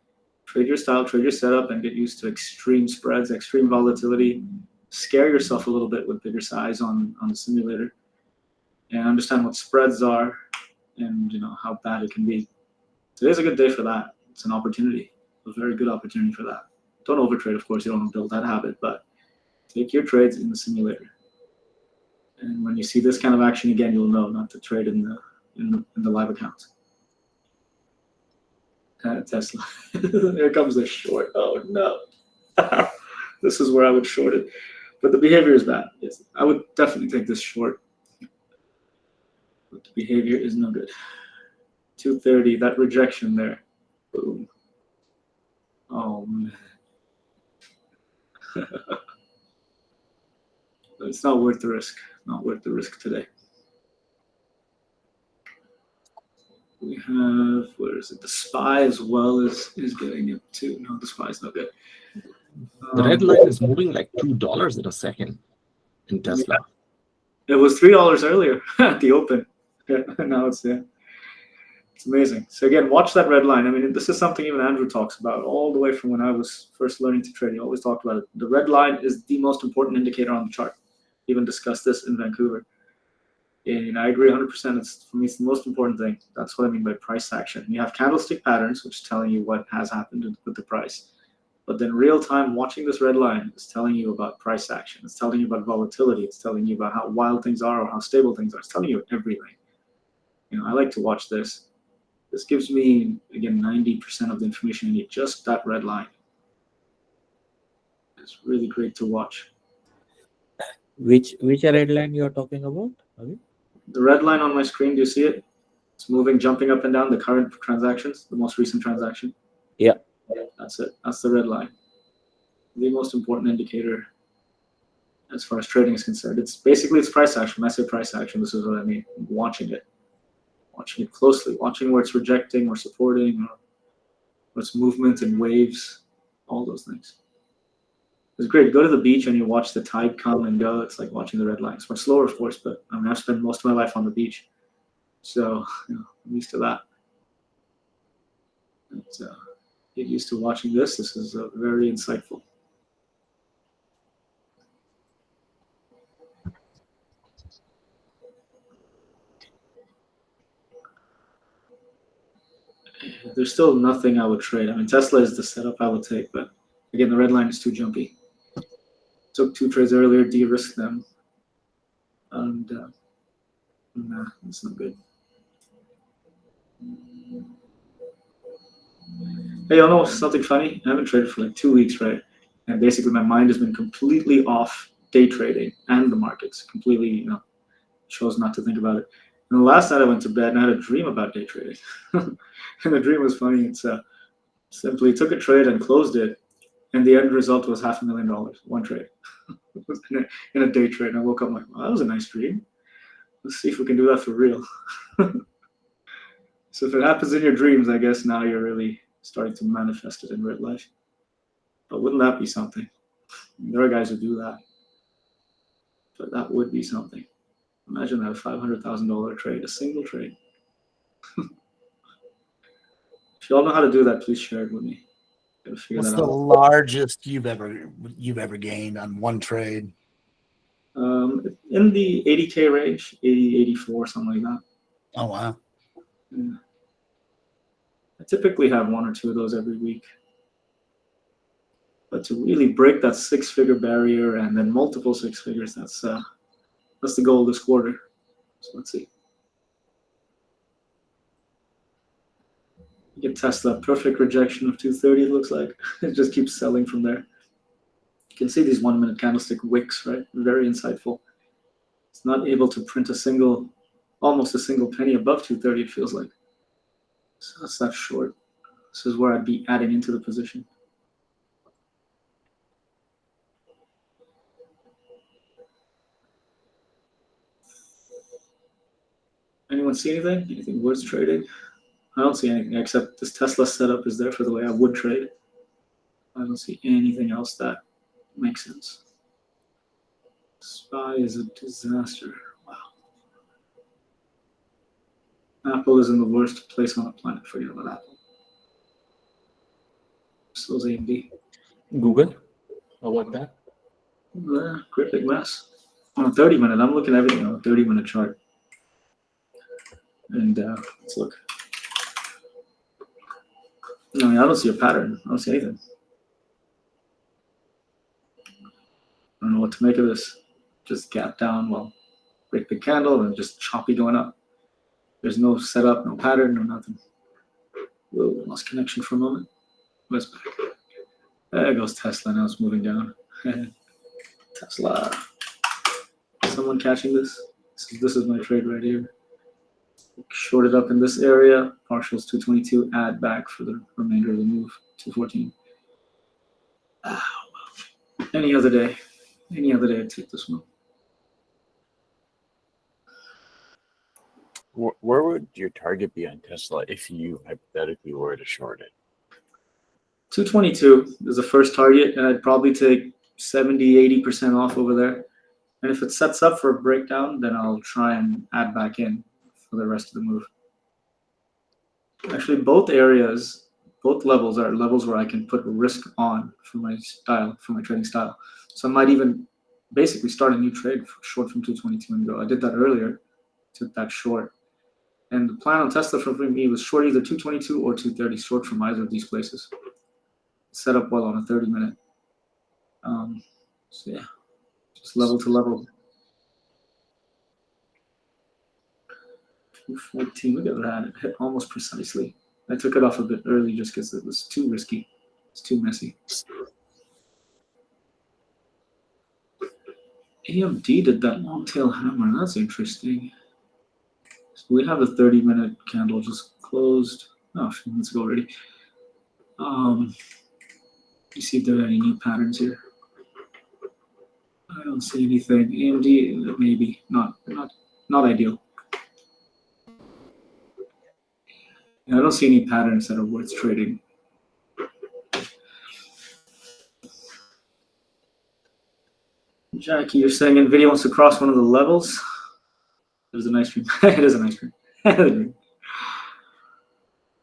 A: Trade your style, trade your setup, and get used to extreme spreads, extreme volatility. Scare yourself a little bit with bigger size on the simulator, and understand what spreads are, and how bad it can be. Today's a good day for that. It's an opportunity, a very good opportunity for that. Don't overtrade, of course. You don't want to build that habit, but take your trades in the simulator. And when you see this kind of action again, you'll know not to trade in the live account. Tesla. Here comes the short. Oh no. This is where I would short it. But the behavior is bad. Yes, I would definitely take this short. But the behavior is no good. 230, that rejection there. Boom. Oh man. It's not worth the risk. Not worth the risk today. We have, where is it? The SPY as well is getting it too. No, the SPY is no good.
B: The red line is moving like $2 in a second in Tesla.
A: It was $3 earlier at the open. Yeah, now it's there. It's amazing. So again, watch that red line. I mean, this is something even Andrew talks about all the way from when I was first learning to trade. He always talked about it. The red line is the most important indicator on the chart. He even discussed this in Vancouver. And I agree 100%. For me, it's the most important thing. That's what I mean by price action. You have candlestick patterns, which is telling you what has happened with the price. But then real time watching this red line is telling you about price action. It's telling you about volatility. It's telling you about how wild things are or how stable things are. It's telling you everything. I like to watch this. This gives me, again, 90% of the information I need, just that red line. It's really great to watch.
L: Which red line you are talking about? Okay.
A: The red line on my screen, do you see it? It's moving, jumping up and down, the current transactions, the most recent transaction.
L: Yeah.
A: That's it. That's the red line. The most important indicator as far as trading is concerned. It's price action. When I say price action, this is what I mean. Watching it closely, watching where it's rejecting or supporting, or its movement and waves, all those things. It's great. Go to the beach and you watch the tide come and go. It's like watching the red line. It's much slower, of course, but I mean, I've spent most of my life on the beach, so I'm used to that. Get used to watching this. This is very insightful. There's still nothing I would trade. I mean, Tesla is the setup I would take, but again, the red line is too jumpy. Took 2 trades earlier, de-risked them, and nah, it's not good. Hey, you know something funny? I haven't traded for like 2 weeks, right? And basically, my mind has been completely off day trading and the markets. Completely, chose not to think about it. And the last night I went to bed and I had a dream about day trading. And the dream was funny. It's simply took a trade and closed it, and the end result was $500,000, one trade. It was in a day trade. And I woke up like, well, that was a nice dream. Let's see if we can do that for real. So if it happens in your dreams, I guess now you're really starting to manifest it in real life. But wouldn't that be something? There are guys who do that. But that would be something. Imagine that, a $500,000 trade, a single trade. If you all know how to do that, please share it with me.
E: What's the largest you've ever gained on one trade?
A: In the 80K range, 80, 84, something like that.
E: Oh wow.
A: Yeah. I typically have 1 or 2 of those every week. But to really break that 6-figure barrier and then multiple 6 figures, that's That's the goal this quarter. So let's see. You can test that perfect rejection of 230, it looks like. It just keeps selling from there. You can see these 1 minute candlestick wicks, right? Very insightful. It's not able to print almost a single penny above 230, it feels like. So that's that short. This is where I'd be adding into the position. Anyone see anything? Anything worth trading? I don't see anything except this Tesla setup is there for the way I would trade. I don't see anything else that makes sense. SPY is a disaster. Wow. Apple is in the worst place on the planet. Forget about Apple. So is AMD.
H: Google? How about that?
A: Great big mess. On a 30 minute, I'm looking at everything on a 30-minute chart. And let's look. I mean, I don't see a pattern. I don't see anything. I don't know what to make of this. Just gap down, well, break the candle and just choppy going up. There's no setup, no pattern, no nothing. Whoa, lost connection for a moment. Let's back. There goes Tesla, now it's moving down. Tesla. Someone catching this? This is my trade right here. Shorted up in this area, partials 222, add back for the remainder of the move, 214. Any other day I'd take this one.
K: Where would your target be on Tesla if you hypothetically were to short it?
A: 222 is the first target, and I'd probably take 70-80% off over there. And if it sets up for a breakdown, then I'll try and add back in for the rest of the move. Actually, both levels are levels where I can put risk on for my style, for my trading style. So I might even basically start a new trade short from 222 and go. I did that earlier, took that short. And the plan on Tesla for me was short either 222 or 230, short from either of these places. Set up well on a 30-minute. So yeah, just level to level. 214, look at that, it hit almost precisely. I took it off a bit early just because it was too risky. It's too messy. AMD did that long tail hammer, that's interesting. So we have a 30-minute candle just closed. Oh, a few minutes ago already. You see if there are any new patterns here. I don't see anything. AMD, maybe. Not ideal. I don't see any patterns that are worth trading. Jackie, you're saying NVIDIA wants to cross one of the levels? There's an ice cream. It is an ice cream.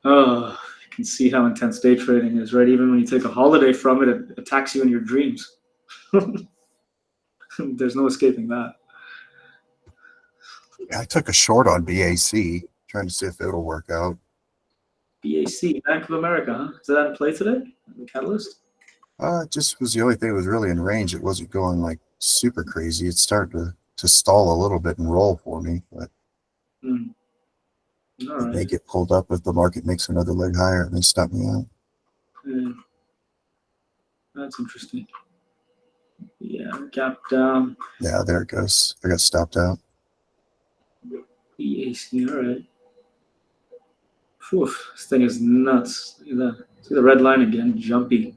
A: Oh, you can see how intense day trading is, right? Even when you take a holiday from it, it attacks you in your dreams. There's no escaping that.
F: I took a short on BAC, trying to see if it'll work out.
A: BAC, Bank of America, huh? Is that in play today? The catalyst?
F: It just was the only thing that was really in range. It wasn't going like super crazy. It's starting to stall a little bit and roll for me, but
A: All right.
F: it may get pulled up if the market makes another leg higher and they stop me out.
A: Yeah. That's interesting. Yeah, gap down.
F: Yeah, there it goes. I got stopped out.
A: BAC, all right. Whew, this thing is nuts. Look at that. See the red line again, jumpy.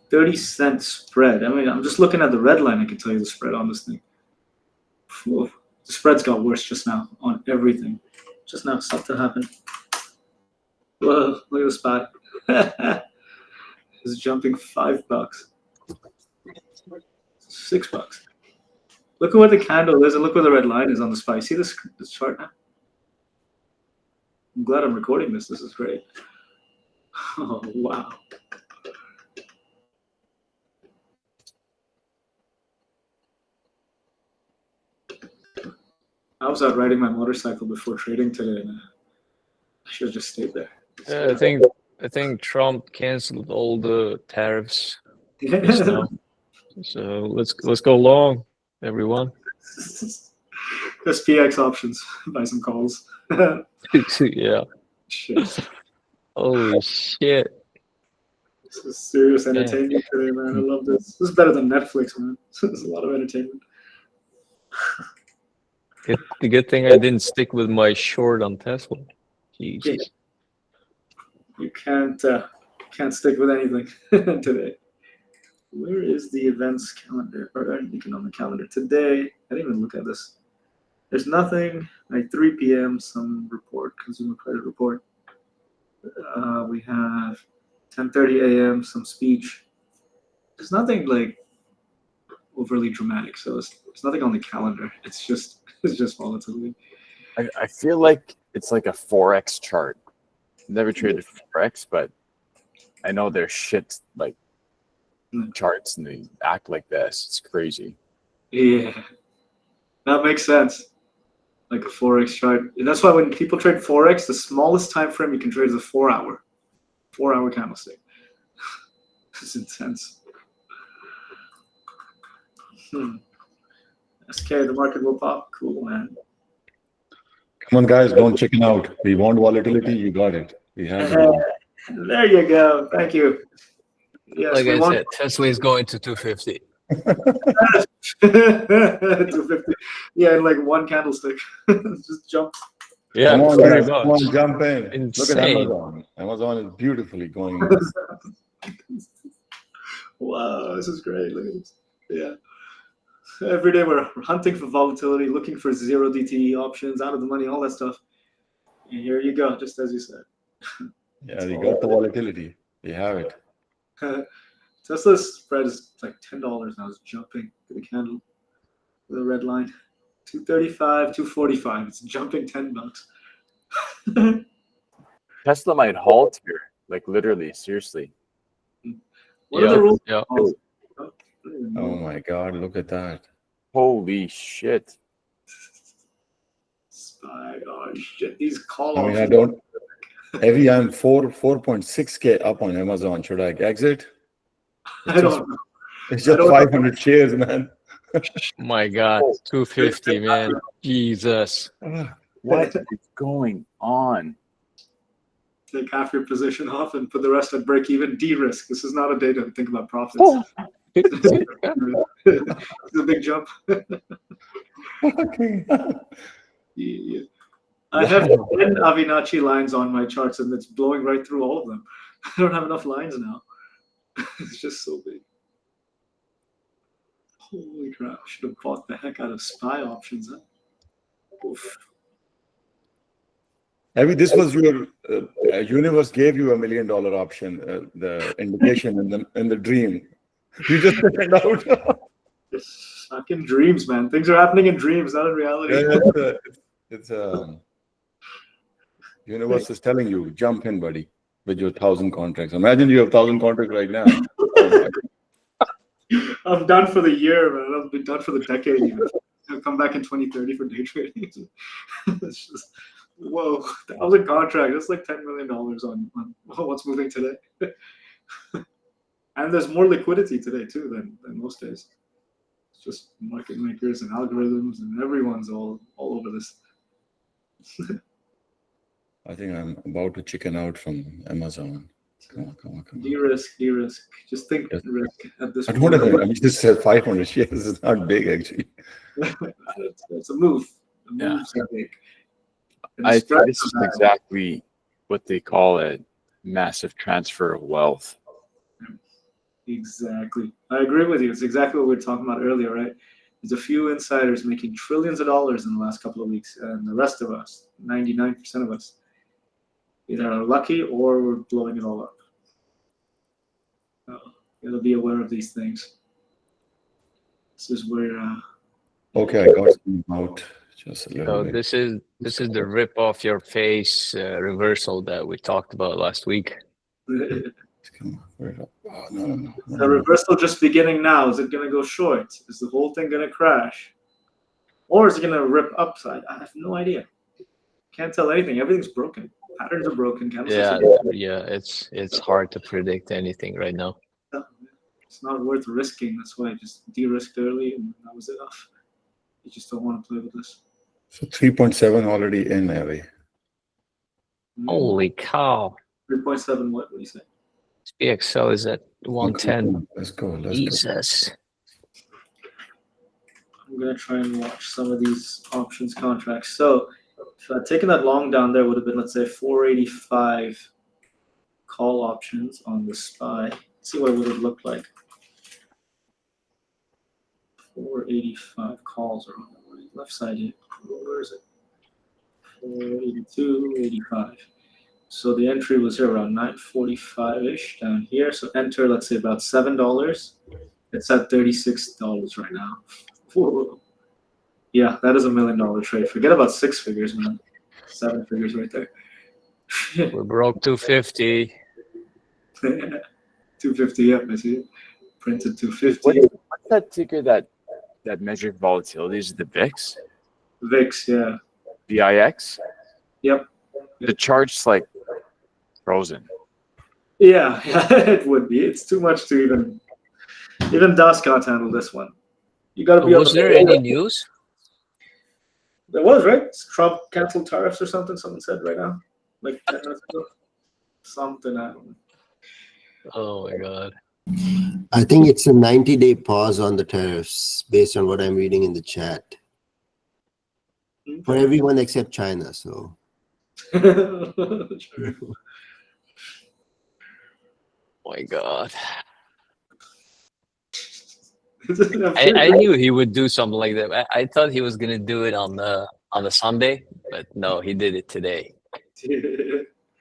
A: 30-cent spread. I mean, I'm just looking at the red line. I can tell you the spread on this thing. Whew. The spreads got worse just now on everything. Just now, something happened. Whoa, look at the spot. It's jumping $5. $6. Look at where the candle is and look where the red line is on the SPY. See this chart now? I'm glad I'm recording this. This is great. Oh, wow. I was out riding my motorcycle before trading today, and I should have just stayed there.
C: I think Trump canceled all the tariffs just now. So let's go long, everyone.
A: SPX options. Buy some calls.
C: Yeah.
A: Shit.
C: Holy shit.
A: This is serious entertainment today, man. I love this. This is better than Netflix, man. There's a lot of entertainment.
C: The good thing I didn't stick with my short on Tesla. Jesus.
A: You can't stick with anything today. Where is the events calendar or economic calendar today? I didn't even look at this. There's nothing like 3 p.m. Some report, consumer credit report. We have 10:30 a.m. some speech. There's nothing like overly dramatic, so it's nothing on the calendar. It's just volatility.
K: I feel like it's like a Forex chart. Never traded Forex, but I know there's shit like charts and they act like this. It's crazy.
A: Yeah, that makes sense. Like a Forex chart. And that's why when people trade Forex, the smallest time frame you can trade is a 4-hour candlestick. It's intense. SK, the market will pop. Cool, man.
M: Come on, guys, don't chicken out. We want volatility. You got it. We have it.
A: There you go. Thank you. Yes,
C: Like
A: we
C: I
A: want
C: said, Tesla is going to 250.
A: 250. Yeah, in like one candlestick. Just jump.
C: Yeah,
M: Come on,
C: pretty
M: guys. Come
C: much.
M: on, jump in. Look at
C: Insane.
M: Amazon. Amazon is beautifully going.
A: Wow, this is great. Look at this. Yeah. Every day we're hunting for volatility, looking for zero DTE options, out of the money, all that stuff. And here you go, just as you said.
M: Yeah, we got the volatility. We have it.
A: Tesla's spread is like $10 now. It's jumping to the candle. The red line. 235, 245. It's jumping $10.
K: Tesla might halt here. Like literally, seriously.
A: What are the rules?
C: Yeah.
M: Oh my God, look at that.
K: Holy shit.
A: Spy, oh shit. These call
M: I mean, I
A: options.
M: don't. Heavy, I'm 4.6K up on Amazon. Should I exit?
A: I don't know.
M: It's just 500 shares, man.
C: My God, 250, man. Jesus.
K: What is going on?
A: Take half your position off and put the rest at break even. De-risk. This is not a day to think about profits. It's a big jump.
M: Okay.
A: Yeah. I have 10 Avinacci lines on my charts and it's blowing right through all of them. I don't have enough lines now. It's just so big. Holy crap. I should have bought the heck out of SPY options. Huh? Oof.
M: Heavy, this was your universe gave you $1 million option, the indication in the dream. You just took it out.
A: Fucking dreams, man. Things are happening in dreams, not in reality.
M: Yeah, it's universe is telling you, jump in, buddy, with your 1,000 contracts. Imagine you have 1,000 contracts right now.
A: I'm done for the year, man. I'll be done for the decade even. I'll come back in 2030 for day trading. It's just, whoa, 1,000 contracts. That's like $10 million on what's moving today. And there's more liquidity today too than most days. It's just market makers and algorithms and everyone's all over this.
M: I think I'm about to chicken out from Amazon. Come on.
A: De-risk. Just think risk at this
M: I
A: point.
M: don't know. I mean, just said 500 shares. It's not big, actually.
A: It's a move. The moves are big. And the
K: I
A: spreads
K: think this is
A: are bad.
K: exactly what they call a massive transfer of wealth.
A: Exactly. I agree with you. It's exactly what we were talking about earlier, right? There's a few insiders making trillions of dollars in the last couple of weeks, and the rest of us, 99% of us, either are lucky or we're blowing it all up. So, you gotta be aware of these things. This is where.
M: Okay, I got some out. Just a little
C: So
M: bit.
C: this is the rip off your face reversal that we talked about last week.
M: Come on. Oh, no.
A: The reversal just beginning now. Is it going to go short? Is the whole thing going to crash? Or is it going to rip upside? I have no idea. Can't tell anything. Everything's broken. Patterns are broken.
C: Yeah,
A: Candlesticks are
C: it's hard to predict anything right now.
A: It's not worth risking. That's why I just de-risked early and that was enough. You just don't want to play with this.
M: So 3.7 already in, Avi.
C: Holy cow.
A: 3.7, what do you say?
C: SPXL is at
M: Okay,
C: 110.
M: let's go.
C: Jesus.
A: I'm gonna try and watch some of these options contracts. So if I'd taken that long down there, would have been, let's say, 485 call options on the SPY. Let's see what it would have looked like. 485 calls are on the right, left side here. Where is it? 482, 85. So the entry was here around 945-ish down here. So enter, let's say, about $7. It's at $36 right now. Whoa. Yeah, that is $1 million trade. Forget about 6 figures, man. 7 figures right there.
C: We broke 250.
A: 250, yep, I see it. Printed 250.
K: What's that ticker that measures volatility? Is it the VIX?
A: VIX, yeah.
K: VIX?
A: Yep.
K: The chart's like frozen.
A: Yeah, it would be. It's too much to even DOS can't handle this one. You got to be.
C: Was there any news?
A: There was, right? Trump canceled tariffs or something. Someone said right now, like 10 minutes ago. Something, I don't know.
C: Oh my God.
N: I think it's a 90-day pause on the tariffs based on what I'm reading in the chat. For everyone except China, so.
C: My God. I knew he would do something like that. I thought he was gonna do it on the Sunday, but no, he did it today.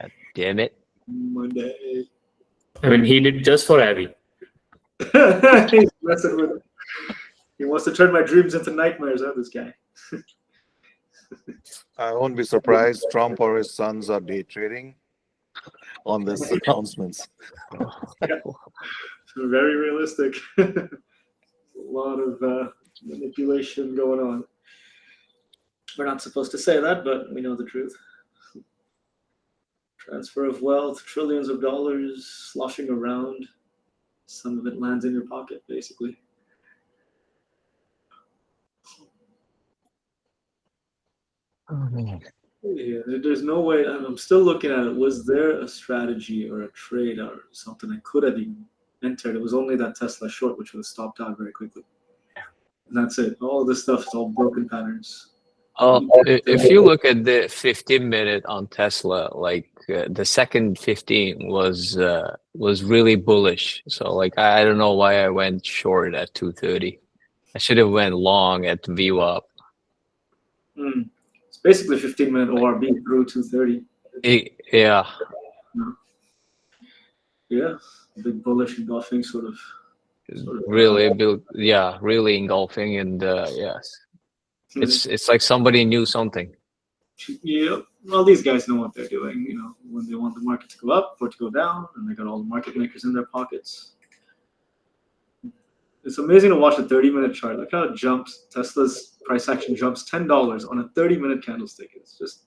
C: God damn it.
A: Monday.
H: I mean, he did just for Avi.
A: He's messing with it. He wants to turn my dreams into nightmares, huh, this guy?
O: I won't be surprised Trump or his sons are day trading on this announcements.
A: Very realistic. A lot of manipulation going on. We're not supposed to say that, but we know the truth. Transfer of wealth, trillions of dollars sloshing around. Some of it lands in your pocket, basically.
C: Oh, man.
A: Yeah, there's no way. I'm still looking at it. Was there a strategy or a trade or something I could have even entered? It was only that Tesla short, which was stopped out very quickly. And that's it. All this stuff is all broken patterns.
C: If you look at the 15-minute on Tesla, like the second 15 was really bullish. So like I don't know why I went short at 230. I should have went long at VWAP.
A: It's basically 15-minute ORB through 230.
C: Yeah.
A: Yeah, big bullish engulfing sort of
C: Really built. Yeah, really engulfing, and yes, it's like somebody knew something.
A: Yeah, well, these guys know what they're doing. You know, when they want the market to go up or to go down, and they got all the market makers in their pockets. It's amazing to watch a 30-minute chart. Look how it jumps. Tesla's price action jumps $10 on a 30-minute candlestick. It's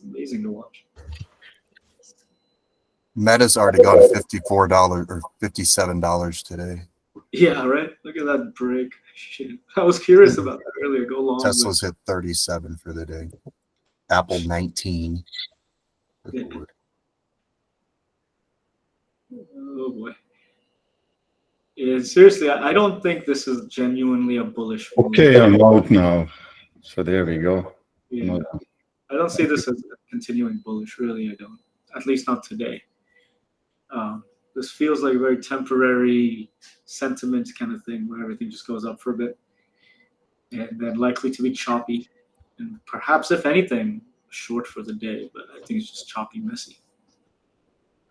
A: amazing to watch.
F: Meta's already gone to $54 or $57 today.
A: Yeah, right. Look at that break. Shit. I was curious about that earlier. Go long.
F: Tesla's hit 37 for the day. Apple 19.
A: Yeah. Oh boy. Yeah, seriously, I don't think this is genuinely a bullish move.
M: Okay, I'm out now. So there we go.
A: Yeah. I don't see this as a continuing bullish, really. I don't. At least not today. This feels like a very temporary sentiment kind of thing where everything just goes up for a bit. And then likely to be choppy. And perhaps, if anything, short for the day. But I think it's just choppy, messy.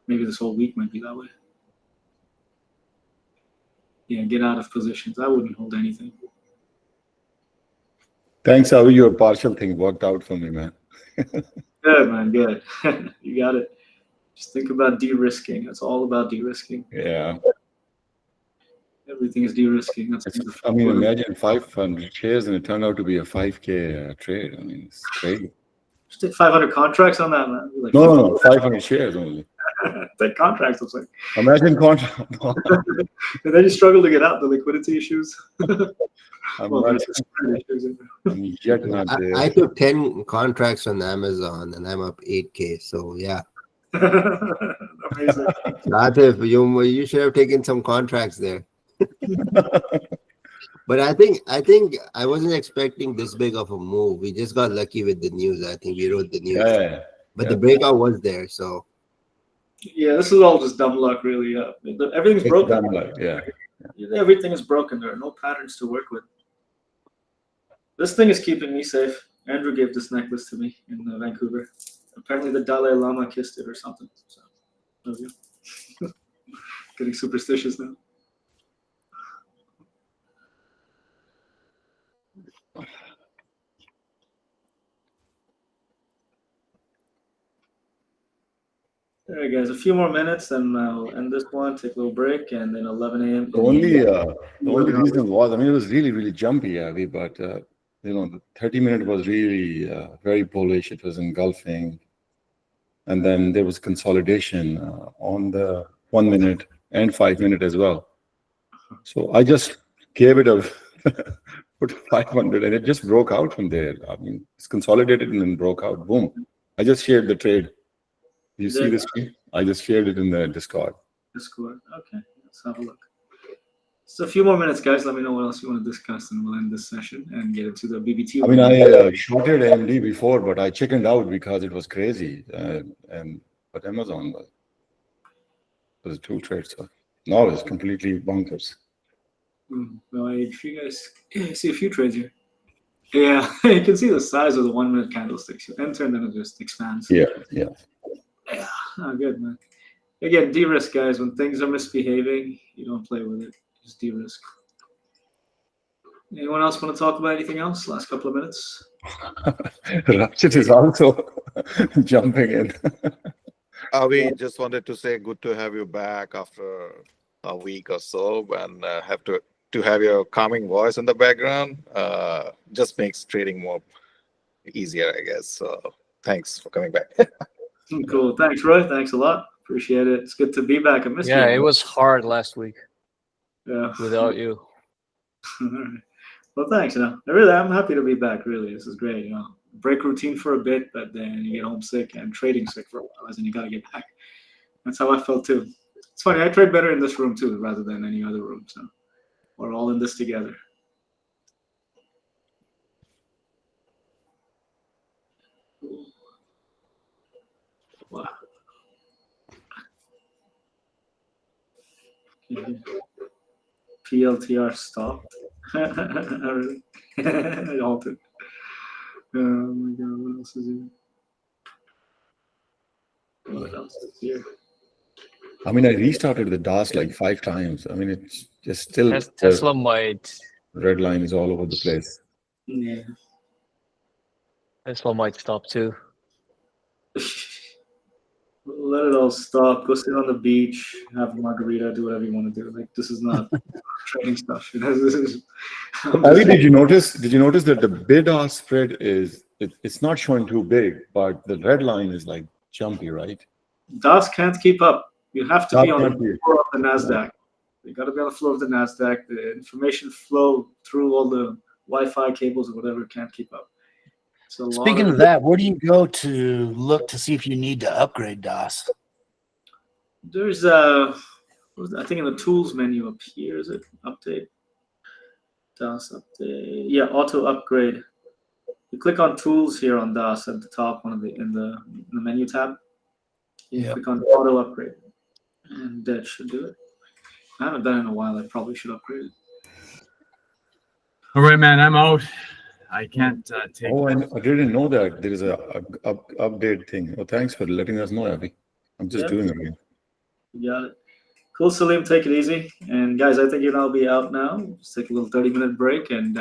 A: Maybe this whole week might be that way. Yeah, get out of positions. I wouldn't hold anything.
M: Thanks, Avi. Your partial thing worked out for me, man.
A: Good, man. Good. You got it. Just think about de-risking. It's all about de-risking.
M: Yeah.
A: Everything is de-risking. That's
M: I mean, imagine 500 shares and it turned out to be a 5K trade. I mean, it's crazy.
A: Just take 500 contracts on that, man. Like
M: No, 500 shares only.
A: take contracts. I was like,
M: Imagine contract.
A: and then you struggle to get out, the liquidity issues.
M: I'm yet not there.
N: I took 10 contracts on Amazon and I'm up 8K. So yeah.
A: Amazing.
N: Latif, you should have taken some contracts there. But I think I wasn't expecting this big of a move. We just got lucky with the news. I think we wrote the news. But the breakout was there. So
A: yeah, this is all just dumb luck, really. Everything's broken.
M: Dumb luck, yeah.
A: Everything is broken. There are no patterns to work with. This thing is keeping me safe. Andrew gave this necklace to me in Vancouver. Apparently, the Dalai Lama kissed it or something. So, there we go. Getting superstitious now. All right, guys, a few more minutes, and I'll end this one, take a little break, and then 11 a.m.
M: The only reason was, I mean, it was really, really jumpy, Avi, but, the 30-minute was really very bullish. It was engulfing. And then there was consolidation on the 1 minute and 5 minute as well. So I just gave it a put 500 and it just broke out from there. I mean, it's consolidated and then broke out. Boom. I just shared the trade. You see this screen? I just shared it in the Discord.
A: Okay, let's have a look. So a few more minutes, guys. Let me know what else you want to discuss, and we'll end this session and get into the BBT.
M: I mean, I shorted AMD before, but I chickened out because it was crazy. But Amazon was 2 trades. So now it's completely bonkers.
A: Well, if you guys see a few trades here. Yeah, you can see the size of the 1 minute candlesticks. You enter and then it just expands.
M: Yeah.
A: Yeah, oh, good, man. Again, de-risk, guys. When things are misbehaving, you don't play with it. Just de-risk. Anyone else want to talk about anything else? Last couple of minutes.
M: Ratchet is also jumping in.
O: We just wanted to say good to have you back after a week or so, and have to have your calming voice in the background. Just makes trading more easier, I guess. So thanks for coming back.
A: Cool. Thanks, Roy. Thanks a lot. Appreciate it. It's good to be back. I missed you.
C: Yeah, it was hard last week.
A: Yeah.
C: Without you.
A: Well, thanks. I'm happy to be back. Really, this is great. Break routine for a bit, but then you get homesick and trading sick for a while, and you got to get back. That's how I felt too. It's funny. I trade better in this room too, rather than any other room. So we're all in this together. Wow. PLTR stopped. It halted. Oh my god, what else is here? What else is here?
M: I mean, I restarted the DOS like 5 times. I mean, it's just still
C: Tesla might.
M: Red line is all over the place.
A: Yeah.
C: Tesla might stop too.
A: Let it all stop. Go sit on the beach, have a margarita, do whatever you want to do. Like, this is not trading stuff. This is.
M: Avi, did you notice that the bid-ask spread it's not showing too big, but the red line is like jumpy, right?
A: DOS can't keep up. You have to be on the floor of the NASDAQ. You got to be on the floor of the NASDAQ. The information flow through all the Wi-Fi cables or whatever can't keep up.
E: Speaking of that, where do you go to look to see if you need to upgrade DOS?
A: There's I think in the tools menu up here, is it update? DOS update. Yeah, auto upgrade. You click on tools here on DOS at the top, in the menu tab. You click on auto upgrade, and that should do it. I haven't done it in a while. I probably should upgrade it.
K: All right, man, I'm out. I can't take.
M: Oh, I didn't know that there is a update thing. Oh, thanks for letting us know, Avi. I'm just doing it again.
A: You got it. Cool, Salim. Take it easy. And guys, I think you'll be out now. Just take a little 30-minute break and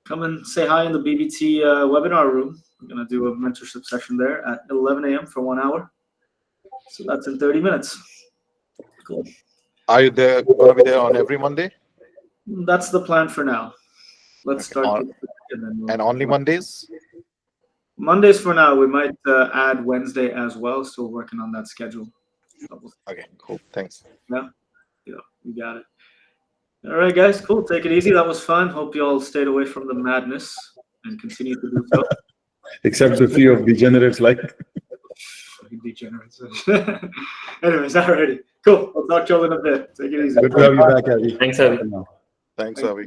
A: come and say hi in the BBT webinar room. We're going to do a mentorship session there at 11 a.m. for 1 hour. So that's in 30 minutes. Cool.
O: Are you there? Going to be there on every Monday?
A: That's the plan for now. Let's start.
O: And only Mondays?
A: Mondays for now. We might add Wednesday as well. Still working on that schedule.
O: Okay, cool. Thanks.
A: Yeah, you got it. All right, guys, cool. Take it easy. That was fun. Hope you all stayed away from the madness and continue to do so.
M: Except the few of degenerates like.
A: Degenerates. Anyways, alrighty. Cool. I'll talk to you all in a bit. Take it easy.
M: Good to have you back, Avi.
H: Thanks, Avi.
O: Thanks, Avi.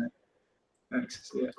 A: Thanks. Yeah.